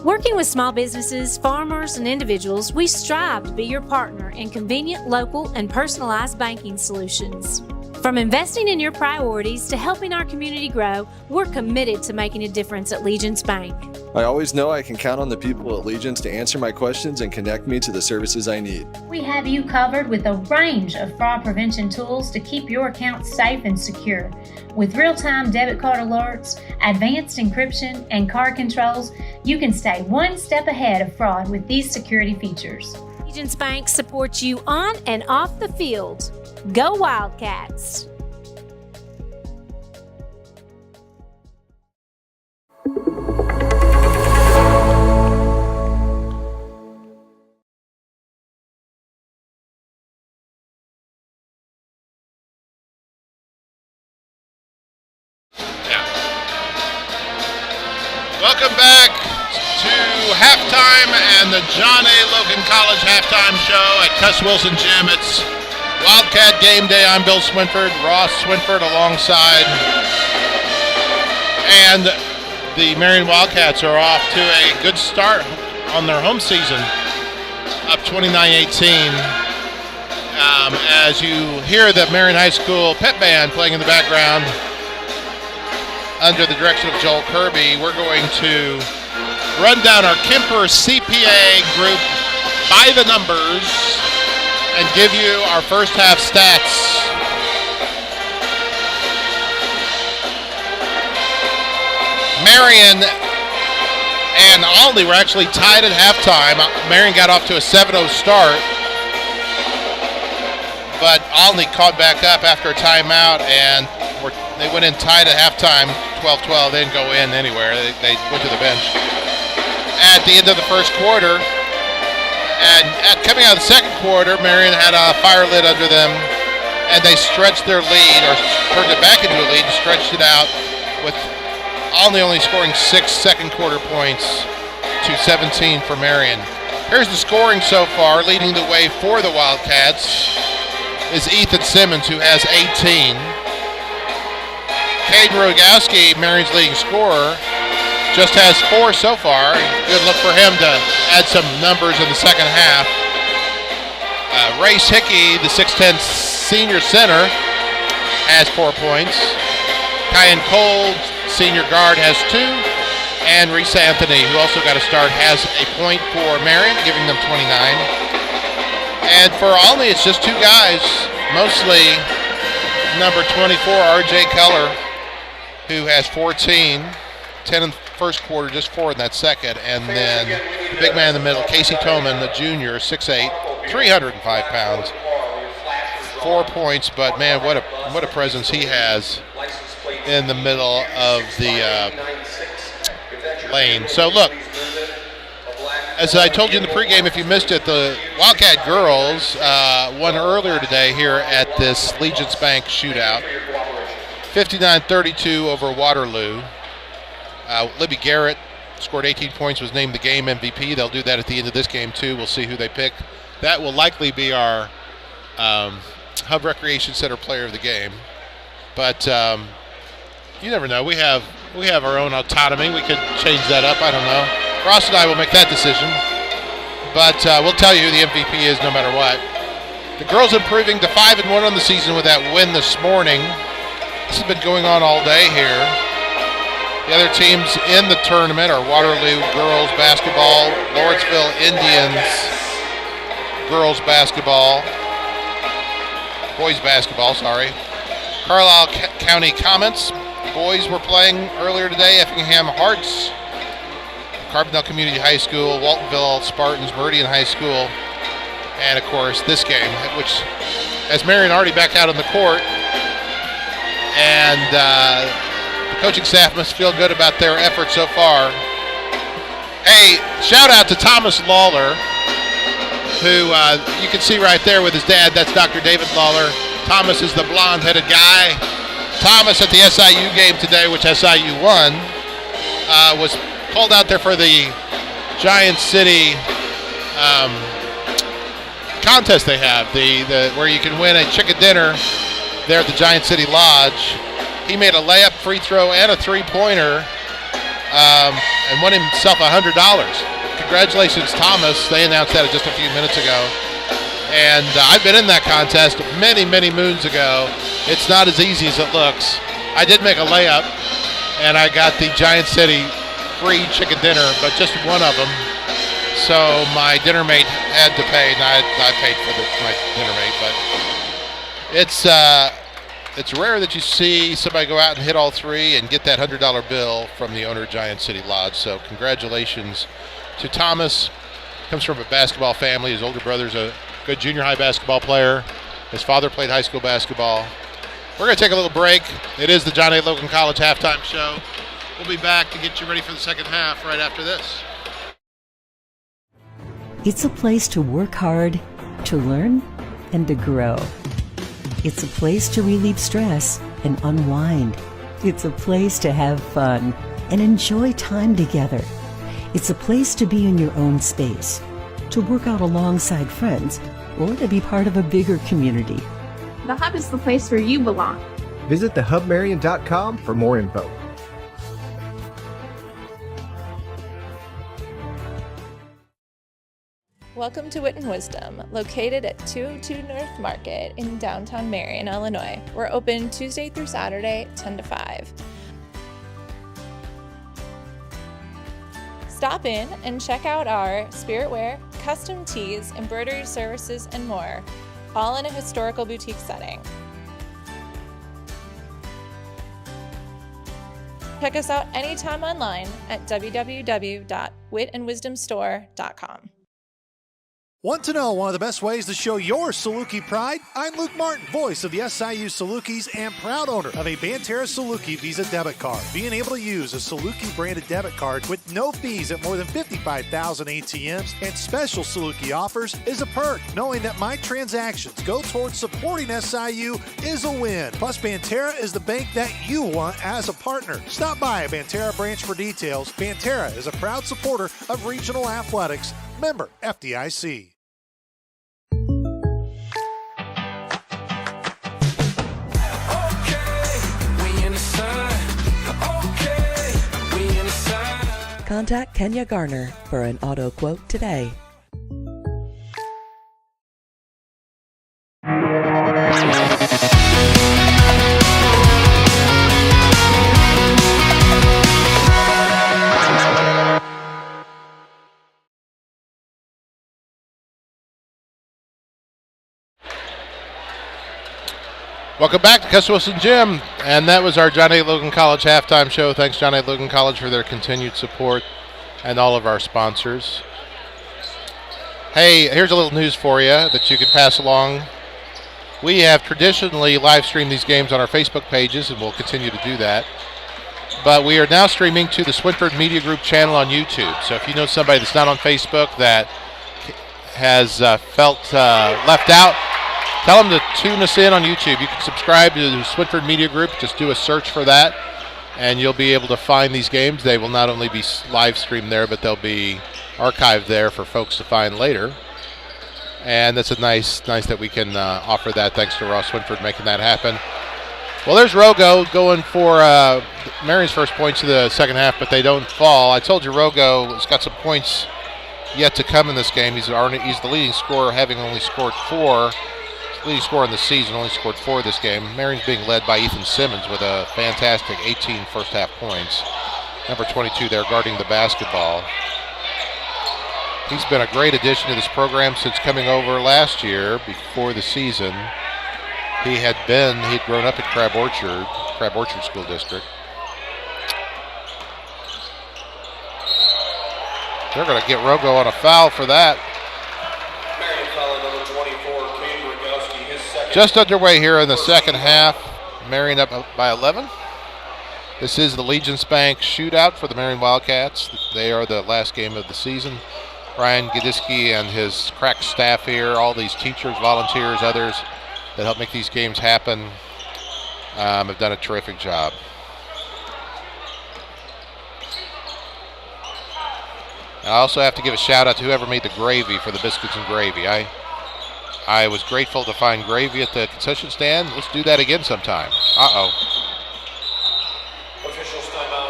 Working with small businesses, farmers, and individuals, we strive to be your partner in convenient, local, and personalized banking solutions. From investing in your priorities to helping our community grow, we're committed to making a difference at Legence Bank. I always know I can count on the people at Legence to answer my questions and connect me to the services I need. We have you covered with a range of fraud prevention tools to keep your accounts safe and secure. With real-time debit card alerts, advanced encryption, and card controls, you can stay one step ahead of fraud with these security features. Legence Bank supports you on and off the field. Go Wildcats! Welcome back to halftime and the John A. Logan College halftime show at Cuss Wilson Gym. It's Wildcat Game Day. I'm Bill Swinford, Ross Swinford alongside. And the Marion Wildcats are off to a good start on their home season, up 29-18. As you hear the Marion High School pep band playing in the background, under the direction of Joel Kirby, we're going to run down our Kemper CPA Group by the numbers and give you our first half stats. Marion and Alney were actually tied at halftime. Marion got off to a 7-0 start, but Alney caught back up after a timeout, and they went in tied at halftime, 12-12. They didn't go in anywhere. They went to the bench. At the end of the first quarter, and coming out of the second quarter, Marion had a fire lit under them, and they stretched their lead, or turned it back into a lead and stretched it out, with Alney only scoring 6 second quarter points to 17 for Marion. Here's the scoring so far. Leading the way for the Wildcats is Ethan Simmons, who has 18. Caden Rogowski, Marion's leading scorer, just has 4 so far. Good look for him to add some numbers in the second half. Race Hickey, the 6'10 senior center, has 4 points. Kyan Cole, senior guard, has 2. And Reese Anthony, who also got a start, has a point for Marion, giving them 29. And for Alney, it's just 2 guys, mostly number 24, R.J. Keller, who has 14, 10 in the first quarter, just 4 in that second. And then the big man in the middle, Casey Toman, the junior, 6'8", 305 pounds, 4 points. But man, what a presence he has in the middle of the lane. So look, as I told you in the pregame, if you missed it, the Wildcat girls won earlier today here at this Legence Bank shootout. 59-32 over Waterloo. Libby Garrett scored 18 points, was named the game MVP. They'll do that at the end of this game too. We'll see who they pick. That will likely be our Hub Recreation Center player of the game. But you never know. We have our own autonomy. We could change that up. I don't know. Ross and I will make that decision. But we'll tell you who the MVP is no matter what. The girls improving to 5-1 on the season with that win this morning. This has been going on all day here. The other teams in the tournament are Waterloo girls basketball, Lawrenceville Indians girls basketball, boys basketball, sorry. Carlisle County Comets, boys were playing earlier today. Effingham Hearts, Carbondale Community High School, Waltonville Spartans, Meridian High School, and of course this game, which has Marion already back out on the court. And The coaching staff must feel good about their efforts so far. Hey, shout out to Thomas Lawler, who you can see right there with his dad. That's Dr. David Lawler. Thomas is the blonde-headed guy. Thomas at the SIU game today, which SIU won, was called out there for the Giant City contest they have, where you can win a chicken dinner there at the Giant City Lodge. He made a layup, free throw, and a three-pointer, and won himself $100. Congratulations, Thomas. They announced that just a few minutes ago. And I've been in that contest many, many moons ago. It's not as easy as it looks. I did make a layup, and I got the Giant City free chicken dinner, but just one of them. So my dinner mate had to pay, and I paid for my dinner mate. But it's rare that you see somebody go out and hit all three and get that $100 bill from the owner of Giant City Lodge. So congratulations to Thomas. Comes from a basketball family. His older brother's a good junior high basketball player. His father played high school basketball. We're going to take a little break. It is the John A. Logan College halftime show. We'll be back to get you ready for the second half right after this. It's a place to work hard, to learn, and to grow. It's a place to relieve stress and unwind. It's a place to have fun and enjoy time together. It's a place to be in your own space, to work out alongside friends, or to be part of a bigger community. The Hub is the place where you belong. Visit thehubmarion.com for more info. Welcome to Wit Wisdom, located at 202 North Market in downtown Marion, Illinois. We're open Tuesday through Saturday, 10 to 5. Stop in and check out our spirit wear, custom tees, embroidery services, and more, all in a historical boutique setting. Check us out anytime online at www.witandwisdomstore.com. Want to know one of the best ways to show your Saluki pride? I'm Luke Martin, voice of the SIU Salukis and proud owner of a Banterra Saluki Visa debit card. Being able to use a Saluki branded debit card with no fees at more than 55,000 ATMs and special Saluki offers is a perk. Knowing that my transactions go towards supporting SIU is a win. Plus, Banterra is the bank that you want as a partner. Stop by a Banterra branch for details. Banterra is a proud supporter of regional athletics. Member FDIC. Contact Kenya Garner for an auto quote today. Welcome back to Custer Wilson Gym, and that was our John A. Logan College halftime show. Thanks, John A. Logan College, for their continued support and all of our sponsors. Hey, here's a little news for you that you could pass along. We have traditionally live streamed these games on our Facebook pages, and we'll continue to do that. But we are now streaming to the Swinford Media Group channel on YouTube. So if you know somebody that's not on Facebook that has felt left out, tell them to tune us in on YouTube. You can subscribe to the Swinford Media Group. Just do a search for that, and you'll be able to find these games. They will not only be live streamed there, but they'll be archived there for folks to find later. And that's a nice that we can offer that. Thanks to Ross Swinford making that happen. Well, there's Rogo going for Marion's first points of the second half, but they don't fall. I told you Rogo has got some points yet to come in this game. He's the leading scorer, having only scored 4. Leading scorer in the season, only scored 4 this game. Marion's being led by Ethan Simmons with a fantastic 18 first half points. Number 22 there guarding the basketball. He's been a great addition to this program since coming over last year before the season. He'd grown up in Crab Orchard School District. They're going to get Rogo on a foul for that. Just underway here in the second half. Marion up by 11. This is the Legence Bank shootout for the Marion Wildcats. They are the last game of the season. Brian Gadiski and his crack staff here, all these teachers, volunteers, others that help make these games happen, have done a terrific job. I also have to give a shout out to whoever made the gravy for the biscuits and gravy. I was grateful to find gravy at the concession stand. Let's do that again sometime.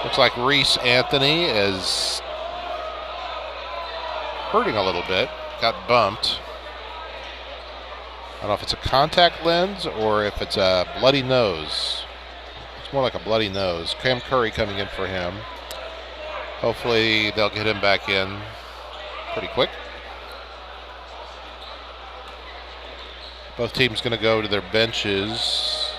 Looks like Reese Anthony is hurting a little bit. Got bumped. I don't know if it's a contact lens or if it's a bloody nose. It's more like a bloody nose. Cam Curry coming in for him. Hopefully they'll get him back in pretty quick. Both teams going to go to their benches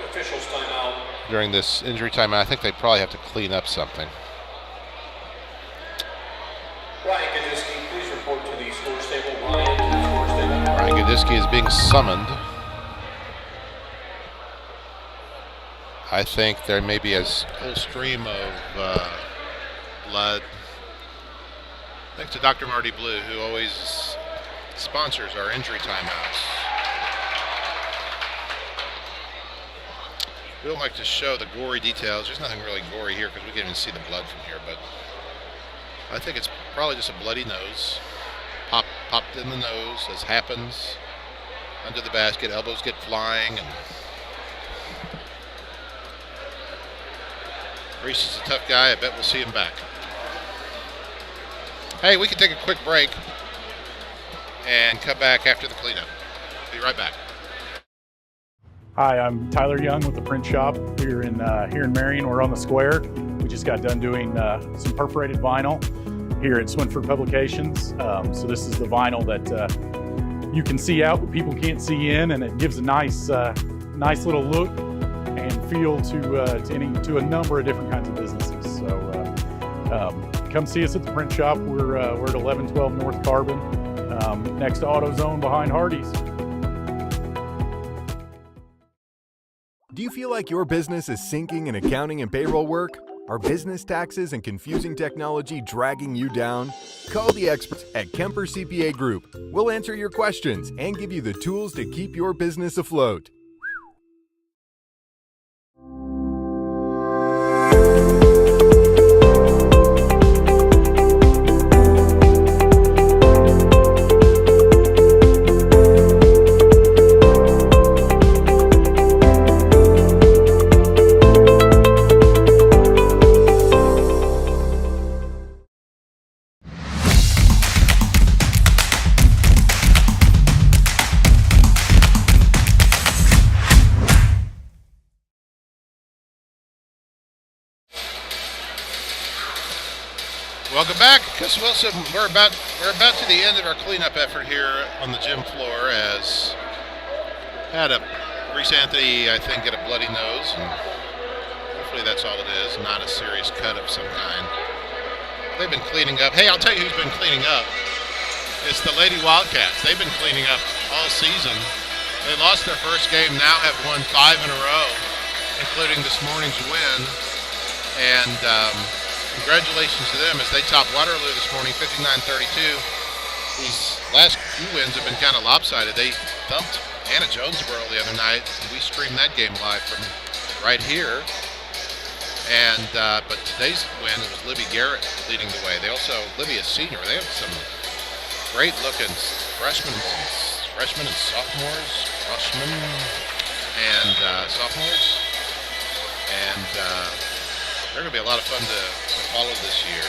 Officials timeout. during this injury timeout. I think they probably have to clean up something. Ryan Gadiski, please report to the score table. Ryan, to the score table. Ryan Gadiski is being summoned. I think there may be a whole stream of blood. Thanks to Dr. Marty Blue, who always sponsors our injury timeouts. We don't like to show the gory details. There's nothing really gory here because we can't even see the blood from here, but I think it's probably just a bloody nose. Popped in the nose, as happens. Under the basket, elbows get flying, and Reese is a tough guy. I bet we'll see him back. Hey, we can take a quick break and come back after the cleanup. Be right back. Hi, I'm Tyler Young with the Print Shop here in Marion. We're on the square. We just got done doing some perforated vinyl here at Swinford Publications. So this is the vinyl that you can see out, but people can't see in, and it gives a nice little look and feel to a number of different kinds of businesses. So come see us at the Print Shop. We're at 1112 North Carbon, next to AutoZone behind Hardee's. Do you feel like your business is sinking in accounting and payroll work? Are business taxes and confusing technology dragging you down? Call the experts at Kemper CPA Group. We'll answer your questions and give you the tools to keep your business afloat. Welcome back, Chris Wilson. We're about to the end of our cleanup effort here on the gym floor. As had Reese Anthony, I think, get a bloody nose, and hopefully that's all it is, not a serious cut of some kind. They've been cleaning up. Hey, I'll tell you who's been cleaning up. It's the Lady Wildcats. They've been cleaning up all season. They lost their first game, now have won 5 in a row, including this morning's win, and congratulations to them as they topped Waterloo this morning, 59-32. These last few wins have been kind of lopsided. They thumped Anna Jonesboro the other night. We streamed that game live from right here. And but today's win, it was Libby Garrett leading the way. They also, Libby is senior. They have some great-looking freshmen and sophomores. And they're going to be a lot of fun to follow this year.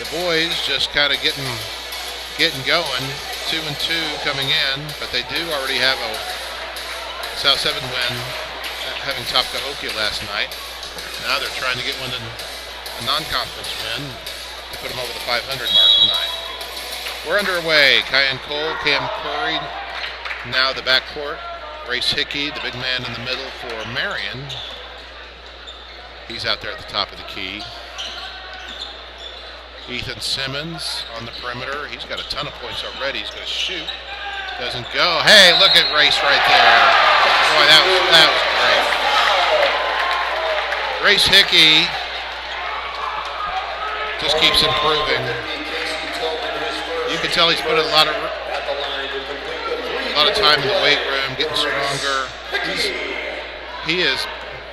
The boys just kind of getting going, 2-2 coming in, but they do already have a South 7 win, having topped Cahokia last night. Now they're trying to get a non-conference win to put them over the 500 mark tonight. We're underway. Kyan Cole, Cam Curry, now the backcourt. Race Hickey, the big man in the middle for Marion. He's out there at the top of the key. Ethan Simmons on the perimeter. He's got a ton of points already. He's going to shoot. Doesn't go. Hey, look at Race right there. Boy, that was great. Grace Hickey just keeps improving. You can tell he's put a lot of time in the weight room, getting stronger. He is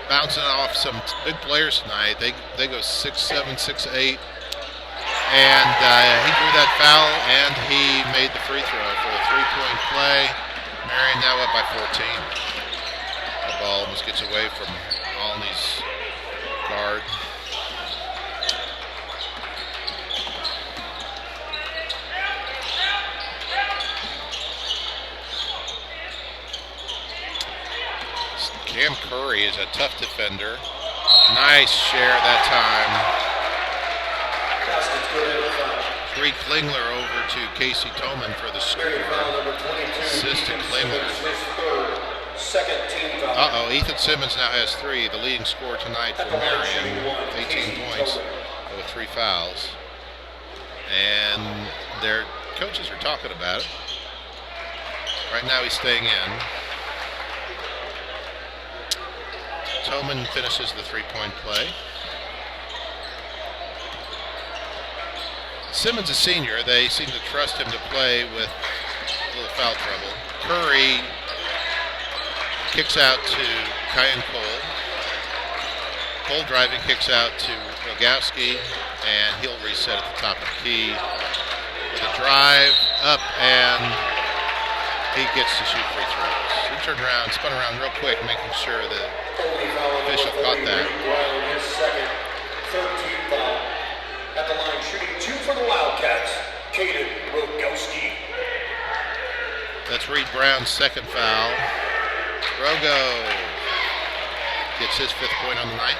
bouncing off some big players tonight. They go 6'7", 6'8", and he drew that foul and he made the free throw for a 3-point play. Marion now up by 14. The ball almost gets away from Alney's guard. Cam Curry is a tough defender. Nice share that time. Bree Klingler over to Casey Tolman for the score. Assist to Klingler. Uh-oh, Ethan Simmons now has 3, the leading scorer tonight for Marion. 18 points with 3 fouls. And their coaches are talking about it. Right now he's staying in. Tolman finishes the 3-point play. Simmons is senior. They seem to trust him to play with a little foul trouble. Curry kicks out to Kyan Cole. Cole driving, kicks out to Rogowski, and he'll reset at the top of the key. With a drive up, and he gets to shoot free throws. He turned around, spun around real quick, making sure the official caught that. His second, 13th foul. At the line, shooting 2 for the Wildcats, Caden Rogowski. That's Reed Brown's second foul. Rogo gets his 5th point on the night.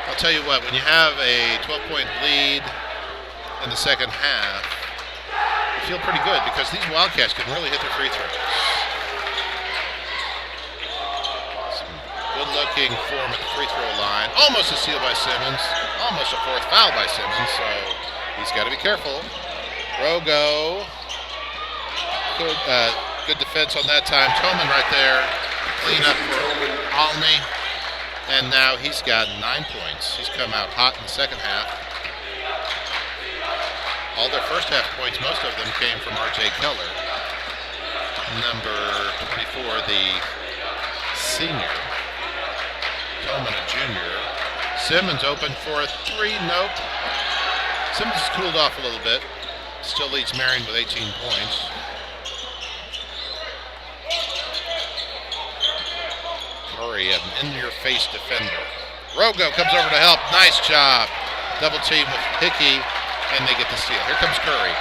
I'll tell you what, when you have a 12-point lead in the second half, you feel pretty good because these Wildcats can really hit their free throws. Some good-looking form at the free throw line. Almost a steal by Simmons. Almost a 4th foul by Simmons, so he's got to be careful. Rogo. Good defense on that time. Tolman right there. Clean up for Alney. And now he's got 9 points. He's come out hot in the second half. All their first half points, most of them came from R.J. Keller. Number 24, the senior. Tolman, a junior. Simmons open for a 3. Nope. Simmons has cooled off a little bit. Still leads Marion with 18 points. Curry, an in-your-face defender. Rogo comes over to help. Nice job. Double team with Hickey, and they get the steal. Here comes Curry.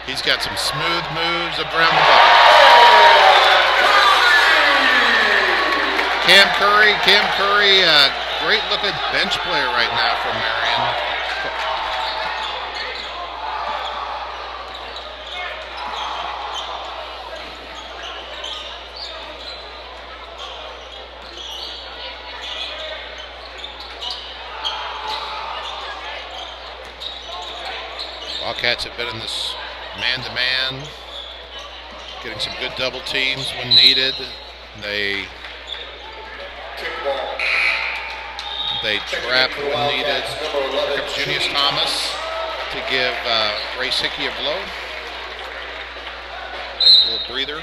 He's got some smooth moves around the ball. Cam Curry, great-looking bench player right now for Marion. Wildcats have been in this man-to-man, getting some good double teams when needed. They trap when needed. Here comes Junius Thomas to give Grace Hickey a blow. A little breather.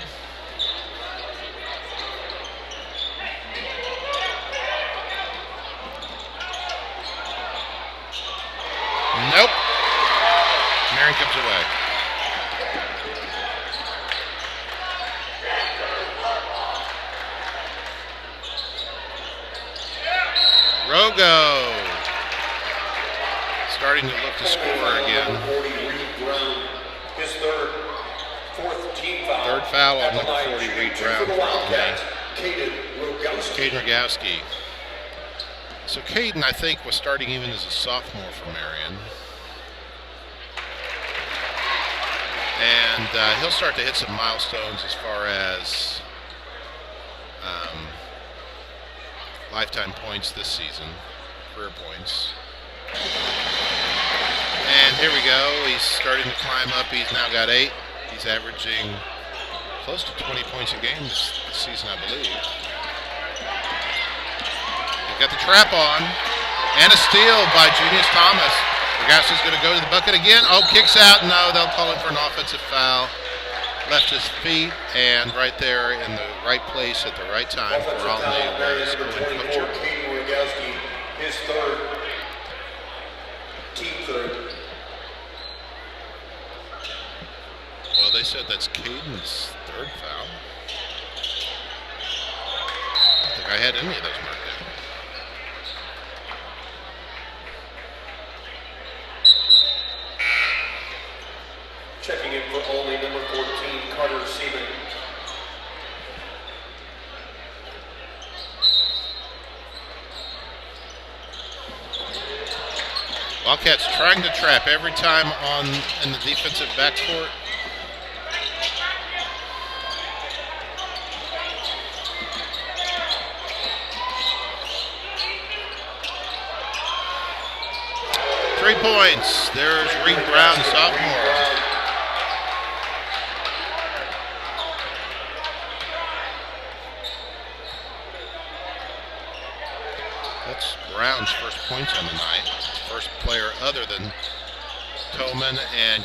Nope. Marion comes away. Rogo starting to look to score again. His third foul on number 40, Reed Brown. Caden Rogowski. So Caden, I think, was starting even as a sophomore for Marion. And he'll start to hit some milestones as far as lifetime points this season, career points. And here we go. He's starting to climb up. He's now got 8. He's averaging close to 20 points a game this season, I believe. They got the trap on. And a steal by Junius Thomas. Regowski's going to go to the bucket again. Oh, kicks out. No, they'll call him for an offensive foul. Left his feet, and right there in the right place at the right time for Alney was Owen Kocher. Regowski, his third, team third. Well, they said that's Caden's third foul. I don't think I had any of those marked down. Checking in for only number 14, Carter Seaman. Wildcats trying to trap every time in the defensive backcourt. Three points. There's Reed Brown, sophomore. That's Brown's first points on the night. First player other than Toman and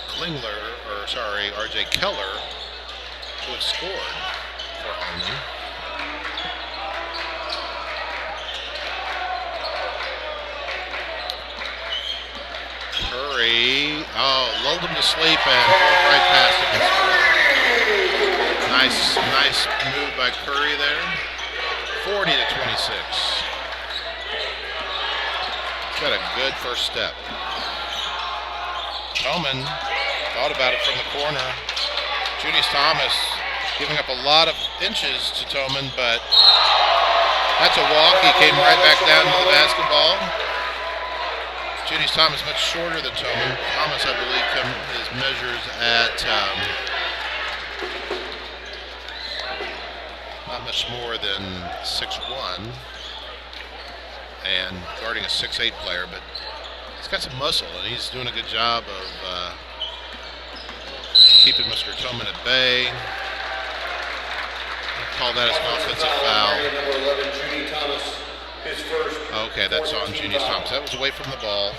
R.J. Keller, who have scored for Alney. Curry, lulled him to sleep and right past him. Nice move by Curry there. 40-26. Got a good first step. Toman thought about it from the corner. Junius Thomas giving up a lot of inches to Toman, but that's a walk. He came right back down to the basketball. Junius Thomas much shorter than Toman. Thomas, I believe, his measures at not much more than 6'1". And guarding a 6'8" player, but he's got some muscle, and he's doing a good job of keeping Mr. Toman at bay. I'll call that as an offensive foul. Okay, that's on Junius Thomas. That was away from the ball.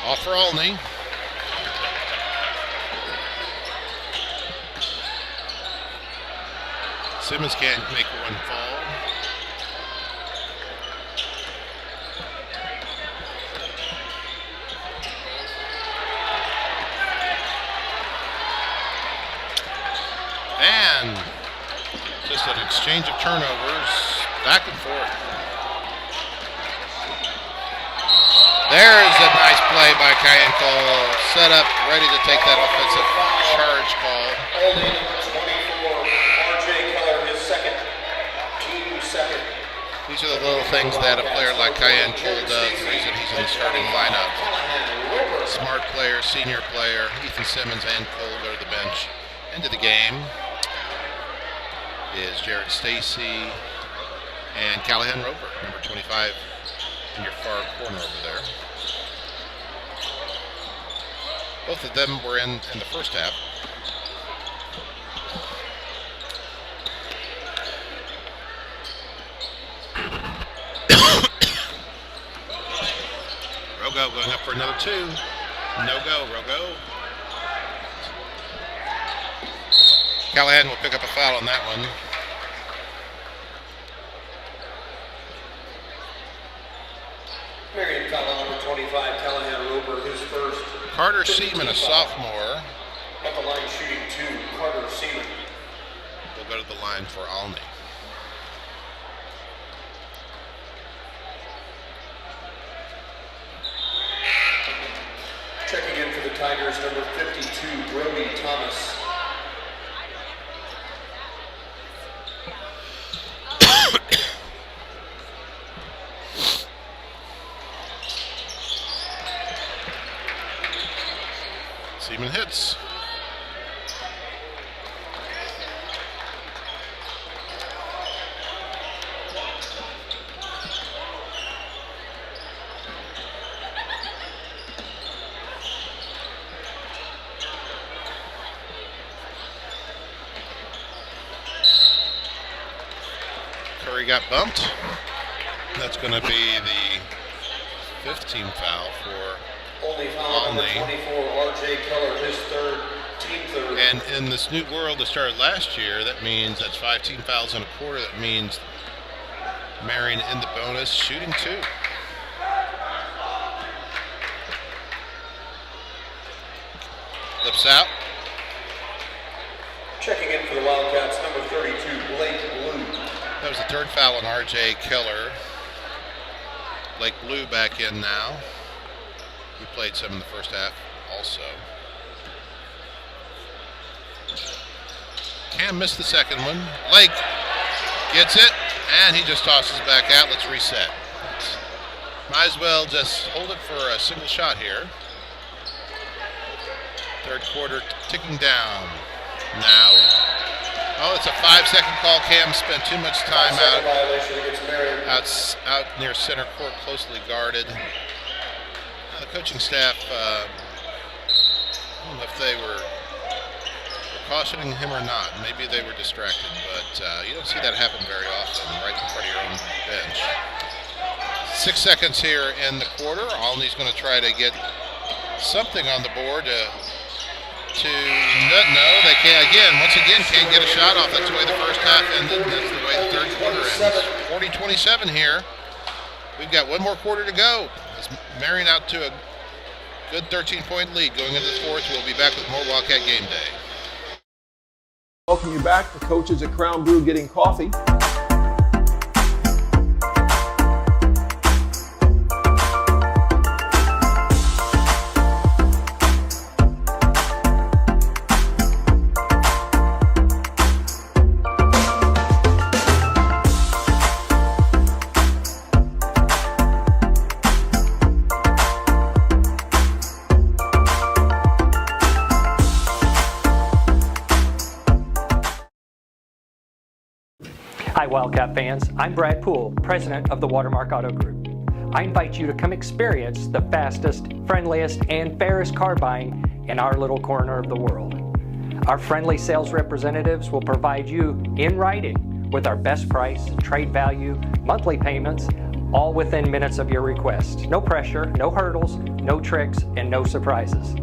Off for Alney. Simmons can't make one fall. And just an exchange of turnovers, back and forth. There's a nice play by Kyan Cole. Set up, ready to take that offensive charge call. Only number 24, R.J. Keller, his second, team second. These are the little things that a player like Kyan Cole does, the reason he's in the starting lineup. Smart player, senior player. Ethan Simmons and Cole go to the bench. Into the game is Jared Stacy and Callahan Roper, number 25. In your far corner over there. Both of them were in the first half. Rogo going up for another two. No go, Rogo. Callahan will pick up a foul on that one. Marion foul number 25, Callahan Roper, his first. Carter Seaman, a sophomore. At the line shooting two, Carter Seaman. Will go to the line for Alney. Checking in for the Tigers, number 52, Brody Thomas. Freeman hits. Curry got bumped. That's going to be the 5th team foul for Only foul number 24, R.J. Keller, his third, team third. And in this new world that started last year, that means that's 5 team fouls in a quarter. That means Marion in the bonus, shooting 2. Flips out. Checking in for the Wildcats, number 32, Blake Blue. That was the 3rd foul on R.J. Keller. Blake Blue back in now. He played some in the first half also. Cam missed the second one. Blake gets it, and he just tosses back out. Let's reset. Might as well just hold it for a single shot here. 3rd quarter ticking down. Now, oh, it's a 5-second call. Cam spent too much time out near center court, closely guarded. Now the coaching staff, I don't know if they were cautioning him or not. Maybe they were distracted, but you don't see that happen very often right in front of your own bench. 6 seconds here in the quarter. Alney's going to try to get something on the board no, they can't. Once again, can't get a shot off. That's the way the first half ended. That's the way the 3rd quarter ends. 40-27 here. We've got one more quarter to go. It's Marion out to a good 13-point lead going into the 4th. We'll be back with more Wildcat Game Day. Welcome you back. The coaches at Crown Brew getting coffee. Hi Wildcat fans, I'm Brad Poole, president of the Watermark Auto Group. I invite you to come experience the fastest, friendliest, and fairest car buying in our little corner of the world. Our friendly sales representatives will provide you in writing with our best price, trade value, monthly payments, all within minutes of your request. No pressure, no hurdles, no tricks, and no surprises.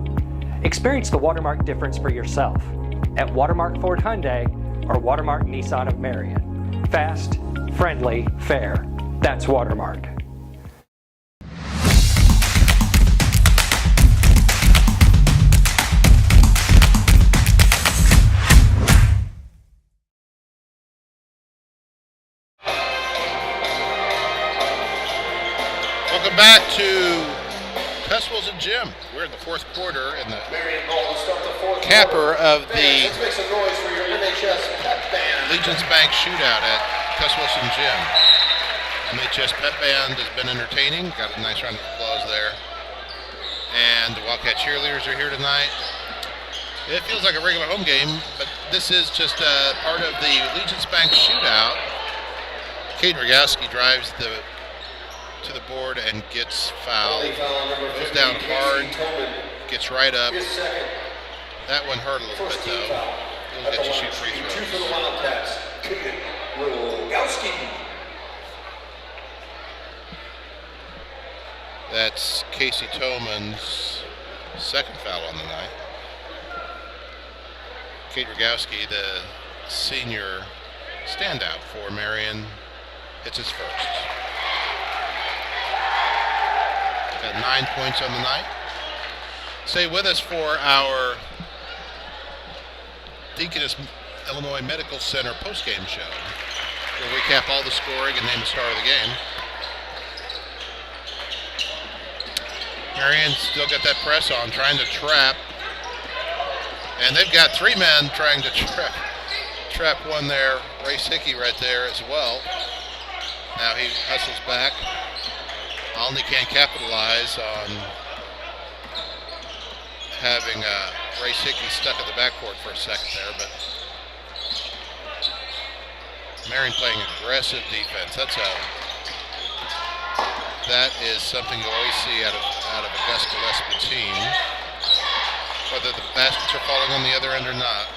Experience the Watermark difference for yourself at Watermark Ford Hyundai or Watermark Nissan of Marion. Fast, friendly, fair. That's Watermark. Welcome back to Festivals and Gym. We're in the 4th quarter in the capper of the Legence Bank shootout at Festivals and Gym. MHS Pep Band has been entertaining. Got a nice round of applause there. And the Wildcat cheerleaders are here tonight. It feels like a regular home game, but this is just a part of the Legence Bank shootout. Caden Rogowski drives to the board and gets fouled. Goes down hard, gets right up. That one hurt a little bit though. He'll get to shoot free throws. That's Casey Toman's 2nd foul on the night. Kate Rogowski, the senior standout for Marion, hits his first. Got 9 points on the night. Stay with us for our Deaconess Illinois Medical Center postgame show. We'll recap all the scoring and name the star of the game. Marion still got that press on, trying to trap. And they've got 3 men trying to trap one there. Race Hickey right there as well. Now he hustles back. Alney can't capitalize on having Ray Hickey stuck in the backcourt for a second there, but Marion playing aggressive defense. That is something you always see out of a Gus Gillespie team. Whether the baskets are falling on the other end or not,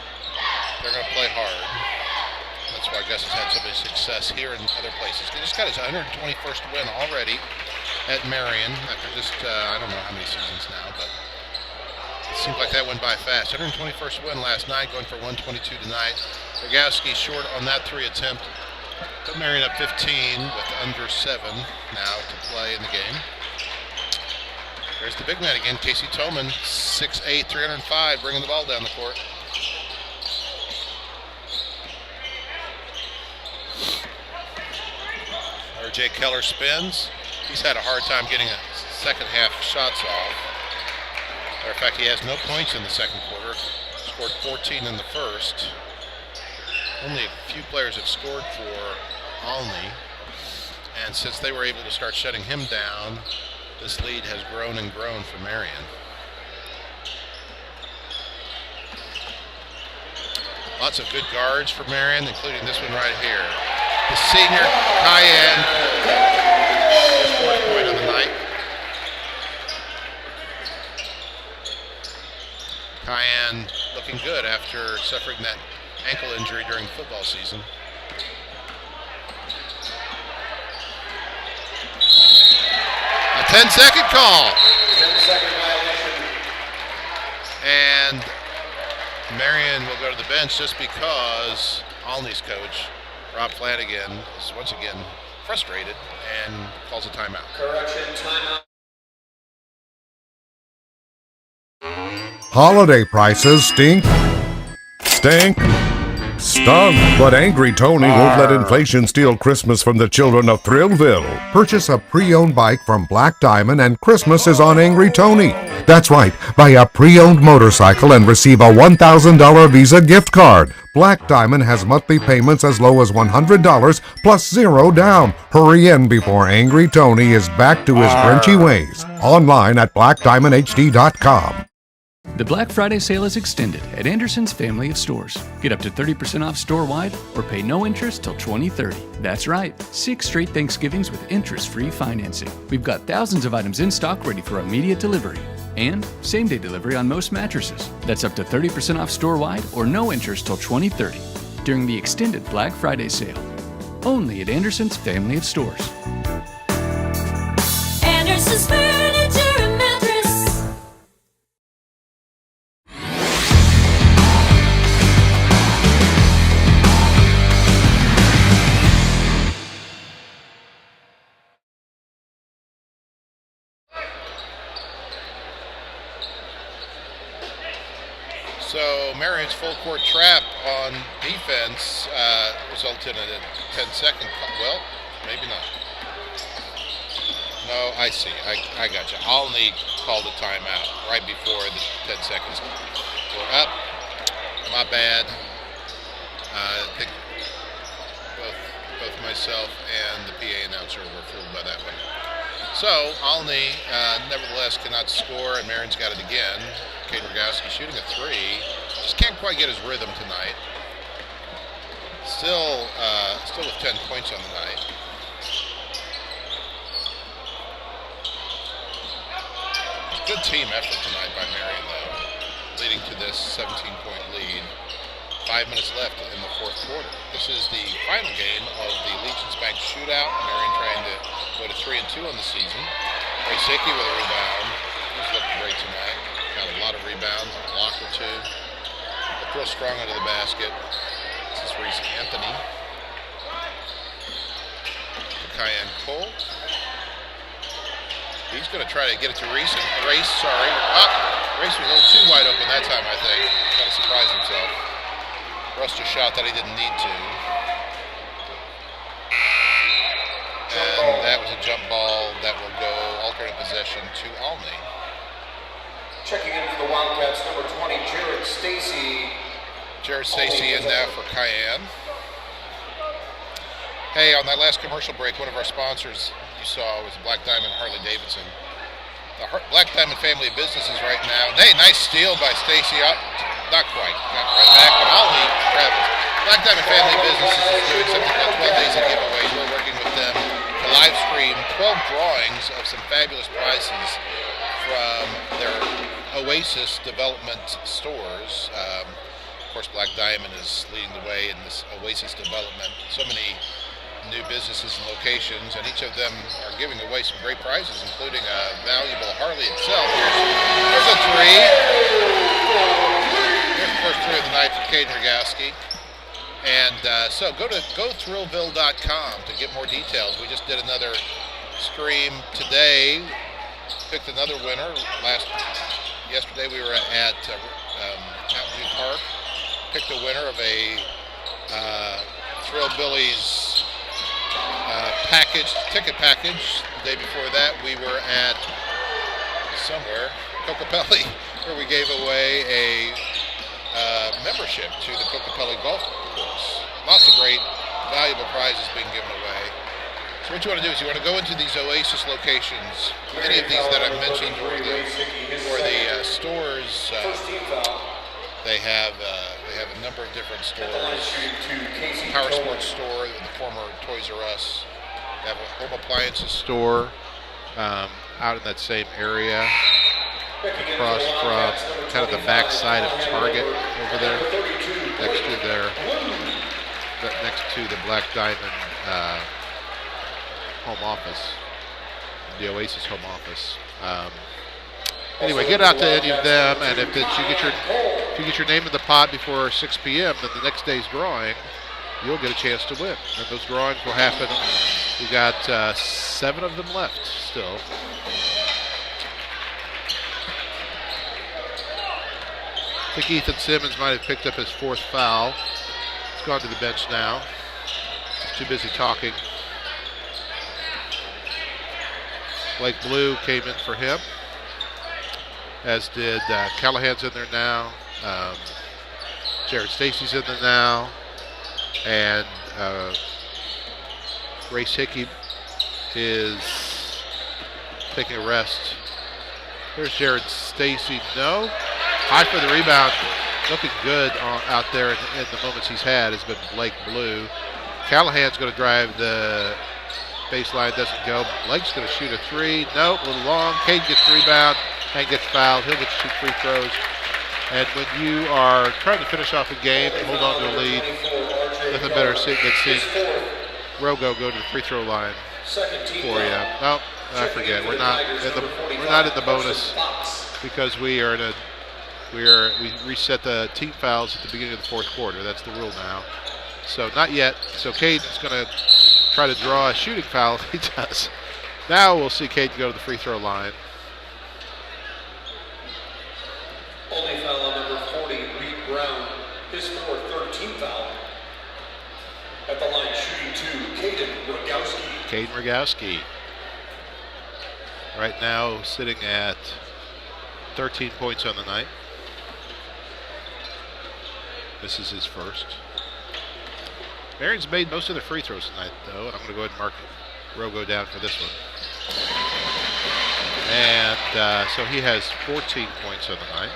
they're going to play hard. That's why Gus has had so much success here and other places. He just got his 121st win already at Marion after just, I don't know how many seasons now, but it seems like that went by fast. 121st win last night, going for 122 tonight. Rogowski short on that 3 attempt. Put Marion up 15 with under 7 now to play in the game. There's the big man again, Casey Tolman, 6'8", 305, bringing the ball down the court. R.J. Keller spins. He's had a hard time getting a second half shots off. Matter of fact, he has no points in the second quarter. Scored 14 in the first. Only a few players have scored for Alney. And since they were able to start shutting him down, this lead has grown and grown for Marion. Lots of good guards for Marion, including this one right here. The senior, Cayenne, his 4th point of the night. Cayenne looking good after suffering that ankle injury during the football season. A 10-second call. 10-second violation. And Marion will go to the bench just because Alney's coach, Rob Flanagan, is once again frustrated and calls a timeout. Correction, timeout. Holiday prices stink, stunk, but Angry Tony won't let inflation steal Christmas from the children of Thrillville. Purchase a pre-owned bike from Black Diamond and Christmas is on Angry Tony. That's right, buy a pre-owned motorcycle and receive a $1,000 Visa gift card. Black Diamond has monthly payments as low as $100 plus 0 down. Hurry in before Angry Tony is back to his Grinchy ways. Online at blackdiamondhd.com. The Black Friday sale is extended at Anderson's family of stores. Get up to 30% off store-wide or pay no interest till 2030. That's right, 6 straight Thanksgivings with interest-free financing. We've got thousands of items in stock ready for immediate delivery. And same-day delivery on most mattresses. That's up to 30% off store-wide or no interest till 2030 during the extended Black Friday sale. Only at Anderson's family of stores. Anderson's Furniture and Mattress. So Marion's full court trap on defense resulted in a 10-second call. Well, maybe not. No, I see. I got you. Alney called a timeout right before the 10 seconds were up. My bad. I think both myself and the PA announcer were fooled by that one. So Alney nevertheless cannot score, and Marion's got it again. Caden Rogowski shooting a 3. Just can't quite get his rhythm tonight. Still with 10 points on the night. Good team effort tonight by Marion, though, leading to this 17-point lead. 5 minutes left in the 4th quarter. This is the final game of the Legence Bank shootout. Marion trying to go to 3-2 on the season. Ray Hickey with a rebound. He's looking great tonight. Got a lot of rebounds, a block or 2. Looked real strong under the basket. This is Reese Anthony. Cayenne Cole. He's going to try to get it to Reese. Race was a little too wide open that time, I think. Kind of surprised himself. Rushed a shot that he didn't need to. And that was a jump ball that will go alternate possession to Alney. Checking in for the Wildcats, number 20, Jared Stacy. Jared Stacy in now for Cayenne. Hey, on that last commercial break, one of our sponsors you saw was Black Diamond Harley Davidson. the Black Diamond family of businesses right now. Nice steal by Stacy. Not quite. Got right back, but Harley travels. Black Diamond family of businesses is doing something called 12 Days of Giveaways. We're working with them to live stream 12 drawings of some fabulous prizes from their Oasis development stores. Of course, Black Diamond is leading the way in this Oasis development. So many new businesses and locations, and each of them are giving away some great prizes, including a valuable Harley itself. Here's a three. Here's the first three of the night from Caden Rogowski. And so go to gothrillville.com to get more details. We just did another stream today. Picked another winner. Yesterday we were at Mountain View Park. Picked a winner of a Thrillbillies ticket package. The day before that we were at somewhere, Cocopelli, where we gave away a membership to the Cocopelli Golf Course. Lots of great, valuable prizes being given away. So what you want to do is you want to go into these Oasis locations, any of these that I've mentioned, or the stores. They have a number of different stores. Power Sports store, the former Toys R Us. They have a home appliances store out in that same area, across from kind of the back side of Target over there, next to the Black Diamond home office, the Oasis home office. Anyway, get out to any of them, and if you get your name in the pot before 6 p.m., then the next day's drawing, you'll get a chance to win. And those drawings will happen. We got 7 of them left still. I think Ethan Simmons might have picked up his 4th foul. He's gone to the bench now. He's too busy talking. Blake Blue came in for him, as did Callahan's in there now. Jared Stacy's in there now. And Race Hickey is taking a rest. There's Jared Stacy. No. High for the rebound. Looking good out there in the moments he's had has been Blake Blue. Callahan's going to drive the baseline. Doesn't go. Blake's going to shoot a 3. Nope. A little long. Cade gets the rebound and gets fouled. He'll get to shoot free throws. And when you are trying to finish off a game, hold on to a lead, nothing better than seeing Rogo go to the free throw line for you. No, I forget. We're not in the bonus because we reset the team fouls at the beginning of the 4th quarter. That's the rule now. So not yet. So Caden's going to try to draw a shooting foul if he does. Now we'll see Caden go to the free throw line. Only foul on number 40, Reed Brown, his 4th foul. At the line, shooting 2, Caden Rogowski. Caden Rogowski. Right now sitting at 13 points on the night. This is his first. Marion's made most of their free throws tonight, though, and I'm going to go ahead and mark Rogo down for this one. And so he has 14 points on the night.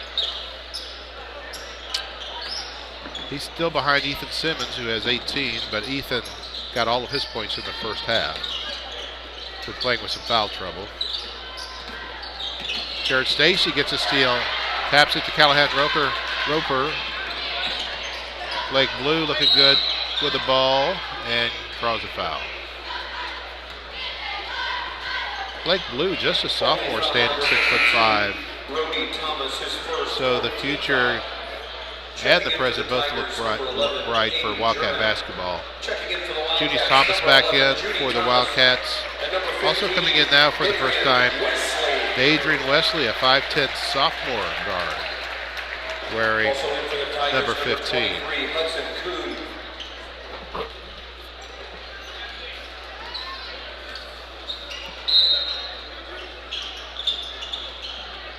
He's still behind Ethan Simmons, who has 18, but Ethan got all of his points in the first half. Been playing with some foul trouble. Jared Stacy gets a steal, taps it to Callahan Roper. Blake Blue looking good with the ball and draws a foul. Blake Blue, just a sophomore, standing 6'5". So the future and the present both look bright for Wildcat basketball. Judy Thomas back in for the Wildcats. Also coming in now for the first time, Adrian Wesley, a 5'10" sophomore guard, wearing number 15.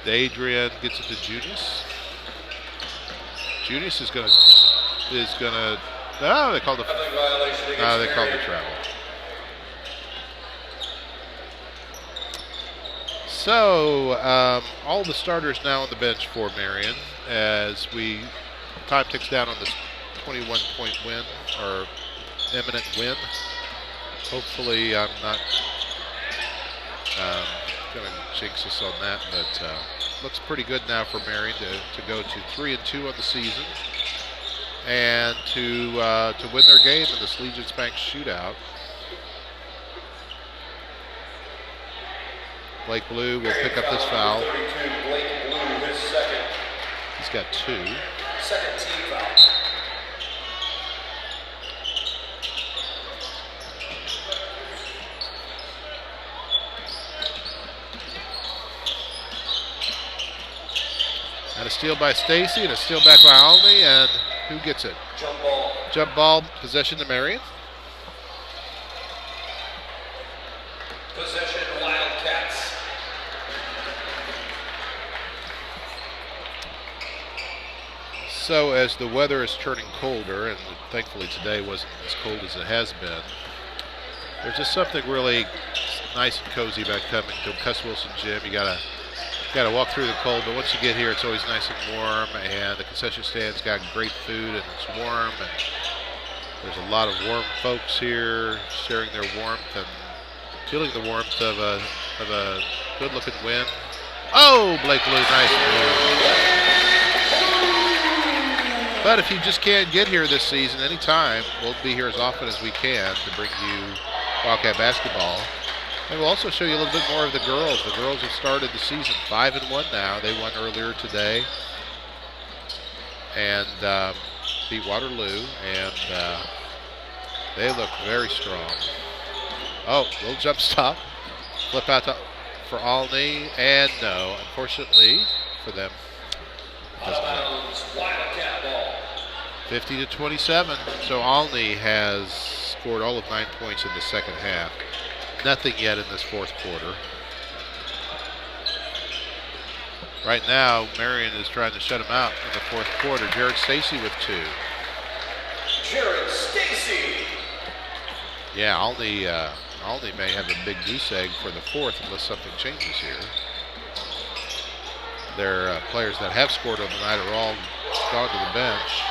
Adrian gets it to Judas. Judas is gonna. Oh, they called the travel. So, all the starters now on the bench for Marion as time ticks down on this 21-point win, or imminent win. Hopefully I'm not going to jinx us on that, but looks pretty good now for Marion to go to 3-2 on the season and to win their game in this Legence Bank shootout. Blake Blue will pick up this foul. Blake Blue, his second. He's got 2. Second team foul. And a steal by Stacy and a steal back by Alney, and who gets it? Jump ball. Jump ball, possession to Marion. Possession Wildcats. So as the weather is turning colder, and thankfully today wasn't as cold as it has been, there's just something really nice and cozy about coming to Cuss Wilson Gym. You gotta walk through the cold, but once you get here, it's always nice and warm, and the concession stand's got great food, and it's warm, and there's a lot of warm folks here sharing their warmth and feeling the warmth of a good-looking win. Oh, Blake Blue, nice move. But if you just can't get here this season anytime, we'll be here as often as we can to bring you Wildcat basketball. And we'll also show you a little bit more of the girls. The girls have started the season 5-1 now. They won earlier today and beat Waterloo, and they look very strong. Oh, little jump stop. Flip out for Alney, and no, unfortunately for them. Wildcat ball. 50-27. So Alney has scored all of 9 points in the second half. Nothing yet in this fourth quarter. Right now, Marion is trying to shut him out in the fourth quarter. Jared Stacy with 2. Jared Stacy. Yeah, Alney may have a big goose egg for the fourth unless something changes here. Their players that have scored on the night are all gone to the bench.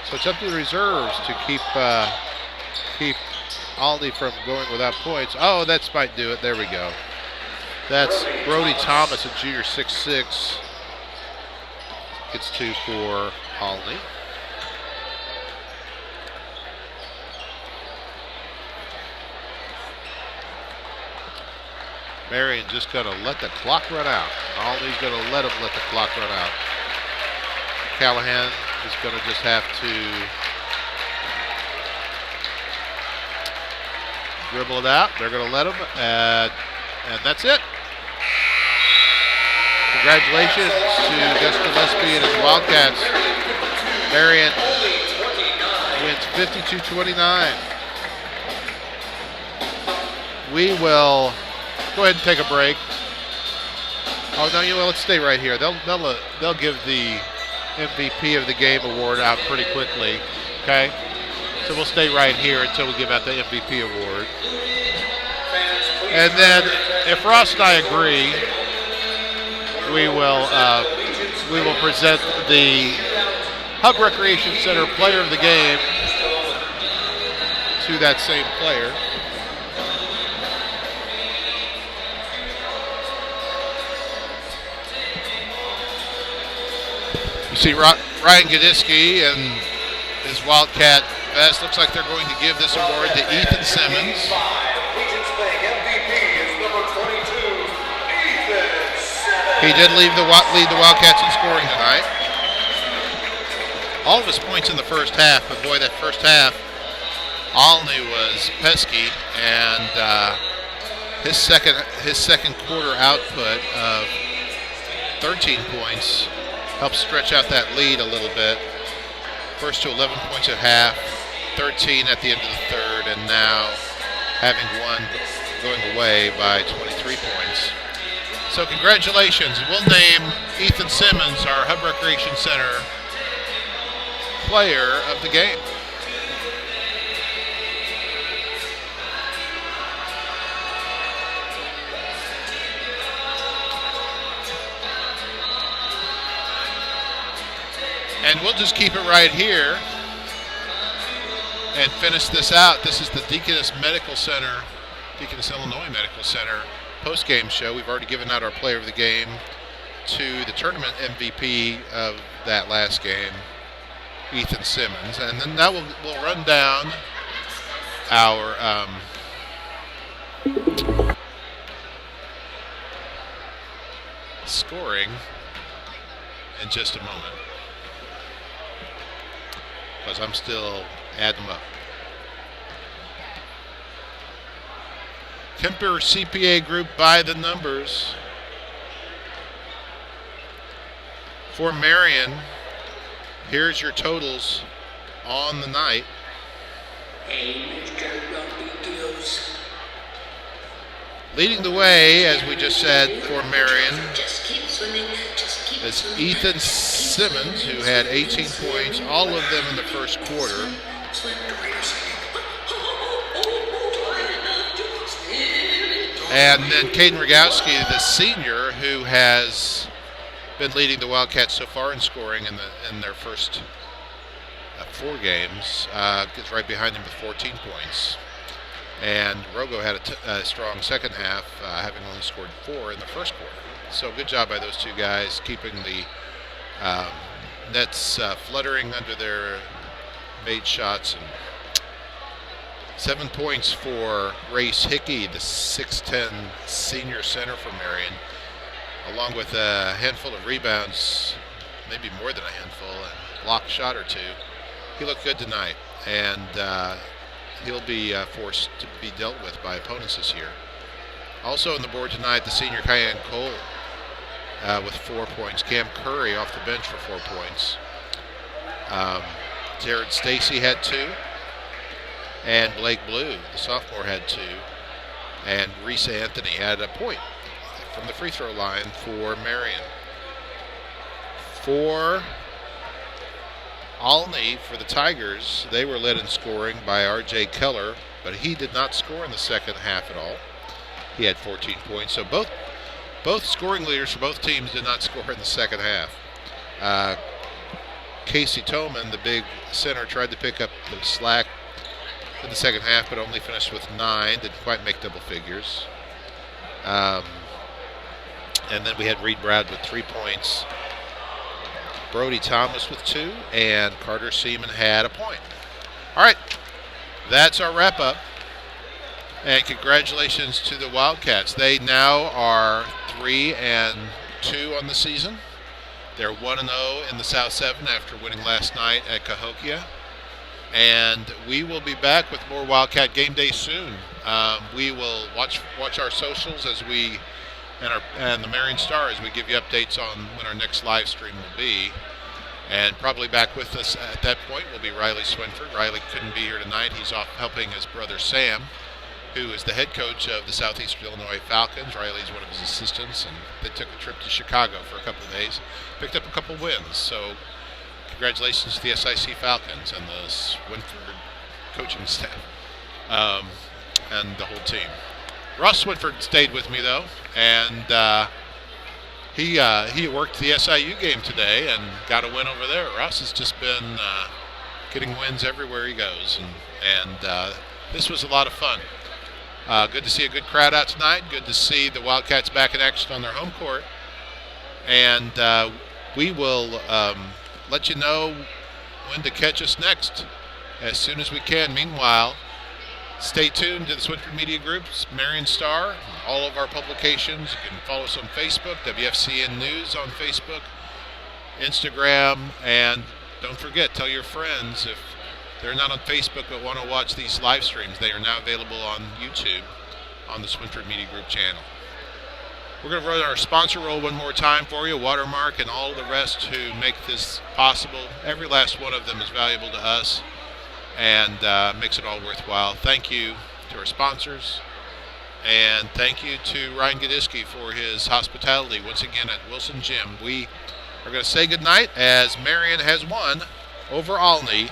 So it's up to the reserves to keep Alney from going without points. Oh, that might do it. There we go. That's Brody Thomas, a junior, 6'6". Gets 2 for Alney. Marion just going to let the clock run out. Alney's going to let him let the clock run out. Callahan is going to just have to dribble it out. They're going to let him, and that's it. Congratulations to Gus Gillespie and his Wildcats. Marion wins 52-29. We will go ahead and take a break. Oh no, let's stay right here. They'll give the MVP of the game award out pretty quickly. Okay, so we'll stay right here until we give out the MVP award. And then, if Ross and I agree, we will present the Hub Recreation Center Player of the Game to that same player. You see Ryan Gadiski and his Wildcat vest. Looks like they're going to give this award to Ethan Simmons. Legence Bank MVP is number 22, Ethan Simmons. He did lead the Wildcats in scoring tonight. All of his points in the first half, but boy, that first half, Alney was pesky, and his second quarter output of 13 points helped stretch out that lead a little bit. First to 11 points at half, 13 at the end of the third, and now having one going away by 23 points. So congratulations. We'll name Ethan Simmons our Hub Recreation Center Player of the Game. And we'll just keep it right here and finish this out. This is the Deaconess Medical Center, Deaconess Illinois Medical Center post-game show. We've already given out our player of the game to the tournament MVP of that last game, Ethan Simmons. And then that we'll run down our scoring in just a moment, because I'm still adding them up. Kemper CPA Group by the numbers. For Marion, here's your totals on the night. Leading the way, as we just said, for Marion is Ethan Simmons, who had 18 points, all of them in the first quarter. And then Caden Rogowski, the senior, who has been leading the Wildcats so far in scoring in their first 4 games, gets right behind him with 14 points. And Rogo had a strong second half, having only scored 4 in the first quarter. So good job by those two guys, keeping the nets fluttering under their made shots. And 7 points for Grace Hickey, the 6'10 senior center for Marion, along with a handful of rebounds, maybe more than a handful, and block shot or 2. He looked good tonight, and he'll be forced to be dealt with by opponents this year. Also on the board tonight, the senior Cayenne Cole with 4 points. Cam Curry off the bench for 4 points. Jared Stacy had 2. And Blake Blue, the sophomore, had 2. And Reese Anthony had a point from the free throw line for Marion. For Alney, for the Tigers, they were led in scoring by R.J. Keller, but he did not score in the second half at all. He had 14 points. So both scoring leaders for both teams did not score in the second half. Casey Toman, the big center, tried to pick up the slack in the second half, but only finished with 9. Didn't quite make double figures. And then we had Reed Brad with 3 points. Brody Thomas with 2, and Carter Seaman had a point. All right, that's our wrap-up. And congratulations to the Wildcats. They now are 3-2 on the season. They're 1-0 in the South 7 after winning last night at Cahokia. And we will be back with more Wildcat Game Day soon. We will watch our socials as we and the Marion Star as we give you updates on when our next live stream will be. And probably back with us at that point will be Riley Swinford. Riley couldn't be here tonight. He's off helping his brother Sam, who is the head coach of the Southeastern Illinois Falcons. Riley's one of his assistants, and they took a trip to Chicago for a couple of days, picked up a couple wins. So congratulations to the SIC Falcons and the Swinford coaching staff and the whole team. Ross Swinford stayed with me, though, and he worked the SIU game today and got a win over there. Ross has just been getting wins everywhere he goes, and this was a lot of fun. Good to see a good crowd out tonight. Good to see the Wildcats back in action on their home court. And we will let you know when to catch us next as soon as we can. Meanwhile, stay tuned to the Swinford Media Group's Marion Star, all of our publications. You can follow us on Facebook, WFCN News on Facebook, Instagram, and don't forget, tell your friends if they're not on Facebook but want to watch these live streams. They are now available on YouTube on the Swinford Media Group channel. We're going to run our sponsor roll one more time for you, Watermark and all the rest who make this possible. Every last one of them is valuable to us and makes it all worthwhile. Thank you to our sponsors, and thank you to Ryan Gadiski for his hospitality once again at Wilson Gym. We are going to say goodnight as Marion has won over Alney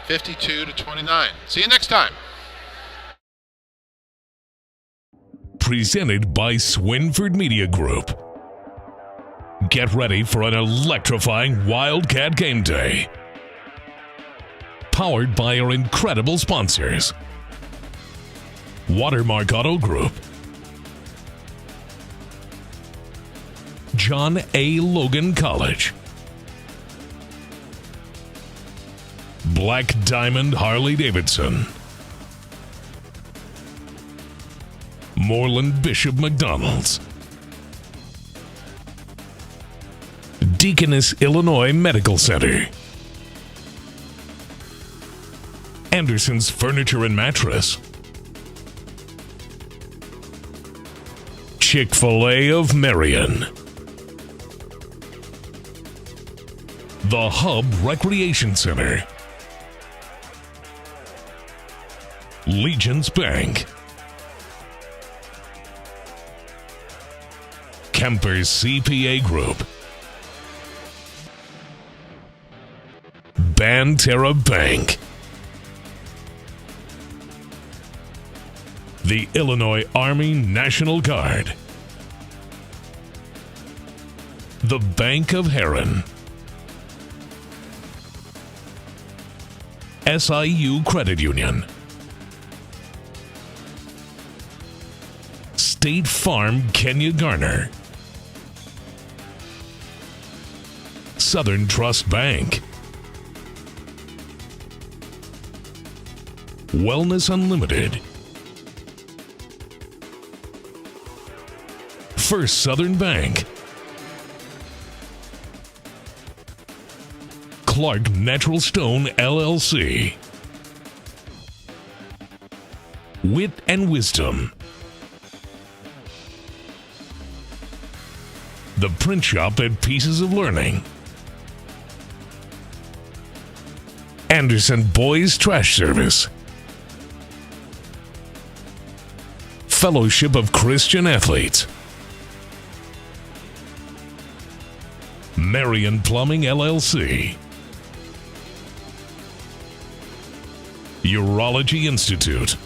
52-29. See you next time. Presented by Swinford Media Group. Get ready for an electrifying Wildcat Game Day. Powered by our incredible sponsors: Watermark Auto Group, John A. Logan College, Black Diamond Harley Davidson, Moreland-Bishop McDonalds, Deaconess, Illinois Medical Center, Anderson's Furniture and Mattress, Chick-Fil-A of Marion, The Hub Recreation Center, Legence Bank, Kemper CPA Group, Banterra Bank, the Illinois Army National Guard, the Bank of Herrin, SIU Credit Union, State Farm Kenya Garner, SouthernTrust Bank, Wellness Unlimited, First Southern Bank, Clark Natural Stone LLC, Wit Wisdom, The Print Shop at Pieces of Learning, Anderson Boys Trash Service, Fellowship of Christian Athletes, Marion Plumbing LLC, Urology Institute,